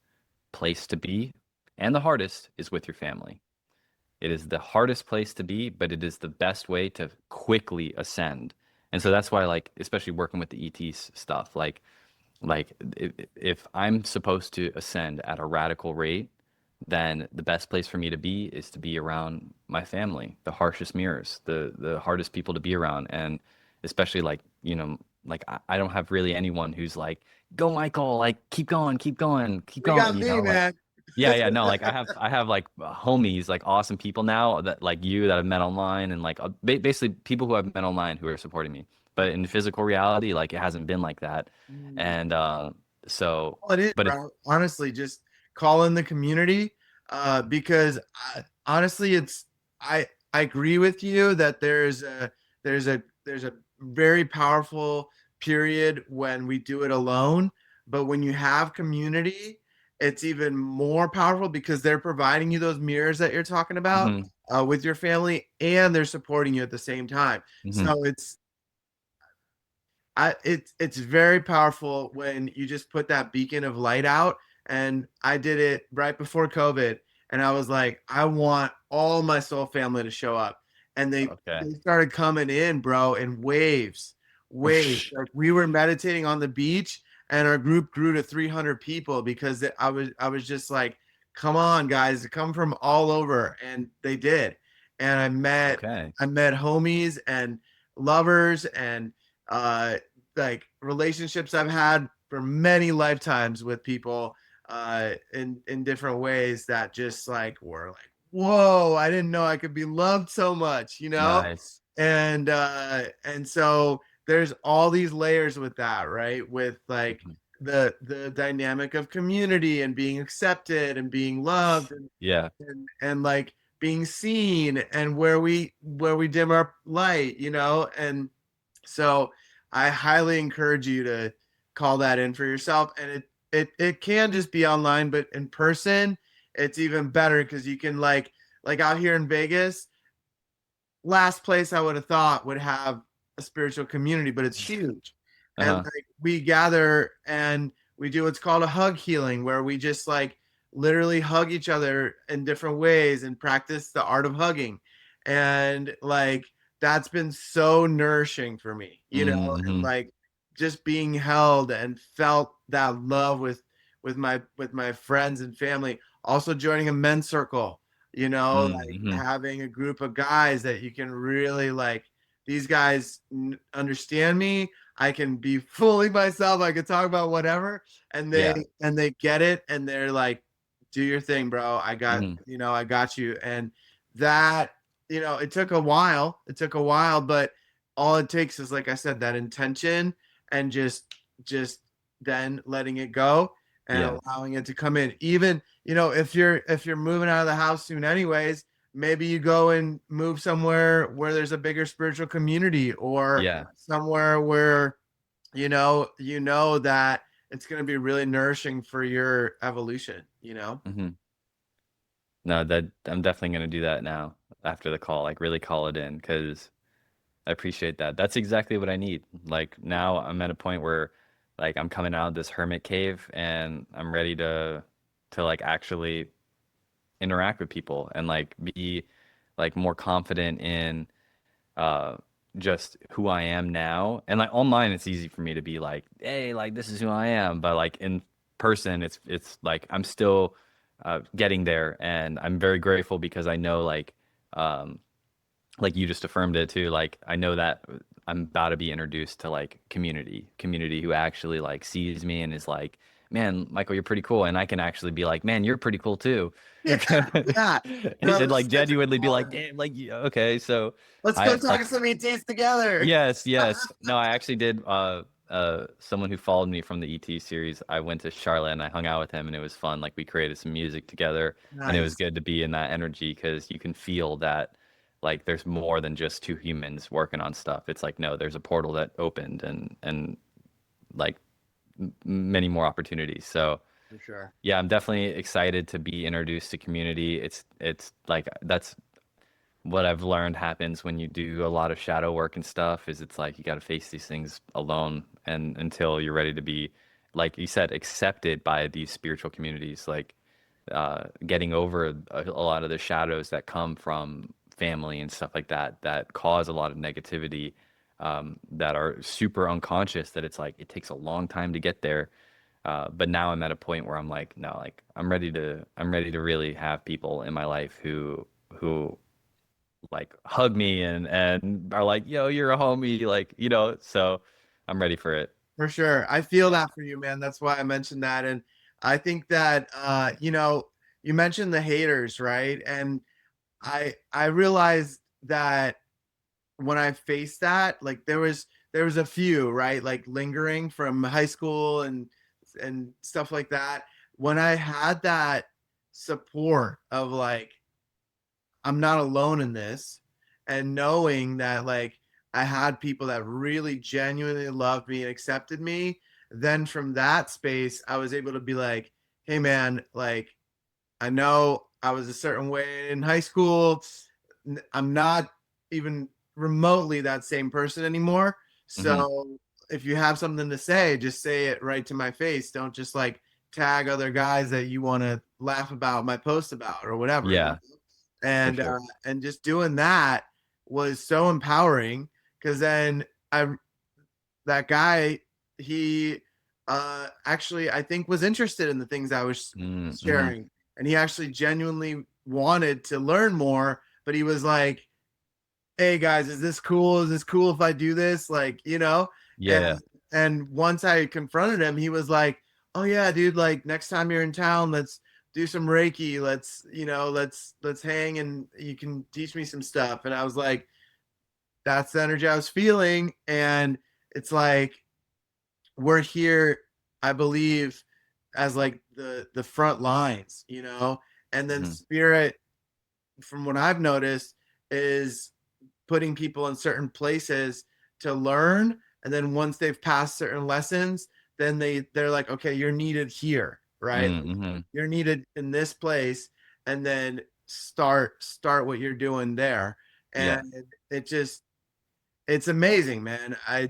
place to be and the hardest is with your family. It is the hardest place to be, but it is the best way to quickly ascend. And so that's why, like, especially working with the ET stuff, like if I'm supposed to ascend at a radical rate, then the best place for me to be is to be around my family, the harshest mirrors, the hardest people to be around. And especially like, like I don't have really anyone who's like, go Michael, like keep going, keep You going, got me, like, man. yeah, yeah, no, like I have like homies, like awesome people now that like you that I've met online, and like basically people who I've met online who are supporting me. But in physical reality, like it hasn't been like that. Mm. And so, All it is, but it's bro. Honestly, just call in the community. Because honestly, I agree with you that there's a very powerful period when we do it alone, but when you have community, it's even more powerful because they're providing you those mirrors that you're talking about hmm with your family, and they're supporting you at the same time. hmm So it's very powerful when you just put that beacon of light out. And I did it right before COVID, and I was like, I want all my soul family to show up. And okay. they started coming in, bro, in waves. Like we were meditating on the beach, and our group grew to 300 people because I was just like, come on guys, come from all over, and they did. And Okay. I met homies and lovers and uh like relationships I've had for many lifetimes with people in different ways that just like were like, whoa, I didn't know I could be loved so much, you know? Nice. And so there's all these layers with that, right? With like Mhm. the dynamic of community and being accepted and being loved Yeah. and like being seen, and where we dim our light, and so I highly encourage you to call that in for yourself. And it can just be online, but in person, it's even better because you can like out here in Vegas, last place I would have thought would have a spiritual community, but it's huge. And Uh-huh. like we gather and we do what's called a hug healing, where we just like literally hug each other in different ways and practice the art of hugging. And like that's been so nourishing for me, and Mm-hmm. like just being held and felt that love with my friends and family. Also joining a men's circle, like Mm-hmm. having a group of guys that you can really like, these guys understand me. I can be fully myself. I can talk about whatever, and they Yeah. and they get it, and they're like, do your thing, bro. hmm I got you. And that, it took a while. But all it takes is, like I said, that intention, and just then letting it go and Yeah. allowing it to come in. Even, if you're moving out of the house soon anyways, maybe you go and move somewhere where there's a bigger spiritual community, or Yeah. somewhere where that it's going to be really nourishing for your evolution. hmm No, that I'm definitely gonna do that now after the call, like really call it in, because I appreciate that. That's exactly what I need. Like now I'm at a point where like I'm coming out of this hermit cave and I'm ready to like actually interact with people and like be like more confident in uh just who I am now. And like online it's easy for me to be like, hey, like this is who I am, but like in person it's like I'm still getting there, and I'm very grateful because I know um like you just affirmed it too, like I know that I'm about to be introduced to like community who actually like sees me and is like, man, Michael, you're pretty cool, and I can actually be like, man, you're pretty cool too. Yeah, yeah. And Brother, like such a genuinely be like, quality. damn, like yeah, okay, so Let's go I talk like some ETs together. yes, yes. No, I actually did someone who followed me from the ET series, I went to Charlotte and I hung out with him and it was fun. Like we created some music together and it was Nice. good to be in that energy because you can feel that like there's more than just two humans working on stuff. It's like no, there's a portal that opened and like many more opportunities. So For sure. yeah, I'm definitely excited to be introduced to community. It's like that's what I've learned happens when you do a lot of shadow work and stuff is it's like you got to face these things alone and until you're ready to be, like you said, accepted by these spiritual communities, like getting over a lot of the shadows that come from family and stuff like that that cause a lot of negativity, that are super unconscious, that it's like it takes a long time to get there. But now I'm at a point where I'm like, no, like I'm ready to really have people in my life who like hug me and are like, yo, you're a homie, like, so I'm ready for it. For sure. I feel that for you, man. That's why I mentioned that. And I think that you mentioned the haters, right? And I realized that when I faced that, like there was a few, right? Like lingering from high school and stuff like that. When I had that support of like I'm not alone in this, and knowing that like I had people that really genuinely loved me and accepted me, then from that space I was able to be like, hey man, like I know I was a certain way in high school. I'm not even remotely that same person anymore. Hmm. So if you have something to say, just say it right to my face. Don't just like tag other guys that you want to laugh about my post about or whatever. Yeah, for And sure. and just doing that was so empowering because then I that guy he actually I think was interested in the things I was Mm-hmm. sharing, and he actually genuinely wanted to learn more, but he was like, hey guys, is this cool, is this cool if I do this, like, and Yeah. once I confronted him, he was like, oh yeah dude, like next time you're in town, let's do some reiki, let's hang and you can teach me some stuff. And I was like, that's the energy I was feeling. And it's like we're here, I believe, as like the front lines, and then Hmm. spirit, from what I've noticed, is putting people in certain places to learn, and then once they've passed certain lessons, then they're like, okay, you're needed here, right? Like, Mm-hmm. you're needed in this place, and then start what you're doing there. Yeah. And it just it's amazing, man. I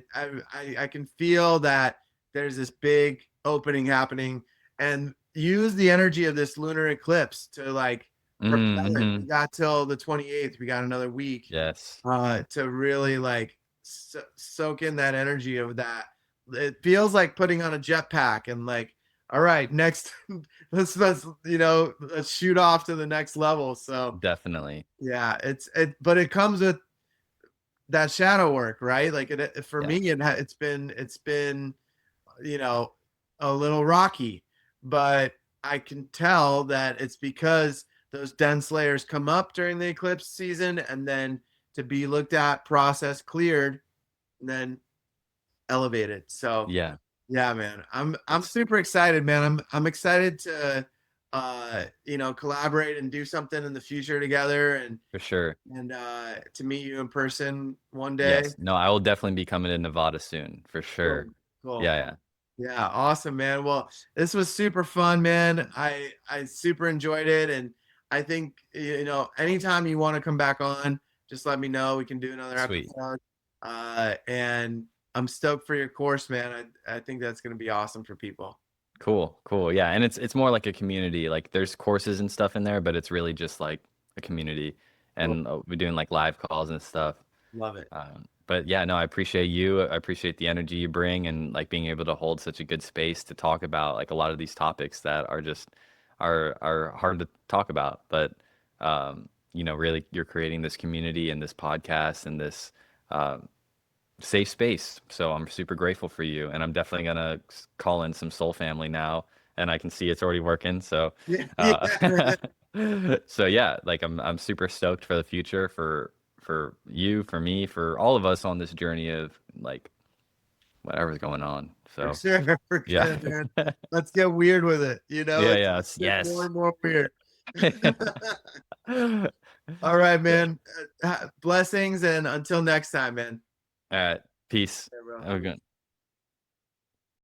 can feel that there's this big opening happening, and use the energy of this lunar eclipse to like propel it. Mm-hmm. We got till the 28th. We got another week Yes. to really like soak in that energy of that. It feels like putting on a jetpack and like, all right, next, let's shoot off to the next level. So Definitely. yeah, but it comes with that shadow work, right? Like for Yeah. me, it's been you know a little rocky, but I can tell that it's because those dense layers come up during the eclipse season, and then to be looked at, processed, cleared, and then elevated. So Yeah. yeah, man, I'm It's super excited, man. I'm excited to collaborate and do something in the future together, for sure. and to meet you in person one day. Yes. No, I will definitely be coming to Nevada soon, for sure. Cool. Cool. Yeah, yeah. Yeah, awesome, man. Well, this was super fun, man. I super enjoyed it, and I think anytime you want to come back on, just let me know. We can do another Sweet. episode. And I'm stoked for your course, man. I think that's going to be awesome for people. Cool, cool. Yeah, and it's more like a community. Like there's courses and stuff in there, but it's really just like a community. and we're doing like live calls and stuff. Love it. But yeah, no, I appreciate you. I appreciate the energy you bring and like being able to hold such a good space to talk about like a lot of these topics that are just are hard to talk about. But you know, really you're creating this community and this podcast and this safe space. So I'm super grateful for you. And I'm definitely gonna call in some soul family now. And I can see it's already working. So Yeah, uh so yeah, like I'm super stoked for the future for you, for me, for all of us on this journey of like whatever's going on. for So sure. For yeah. sure, man. Let's get weird with it. You know, Yeah, let's yes, get more yes. and more weird. All right, Yeah. man. Blessings, and until next time, man. All right. Peace. Yeah, bro. Have a good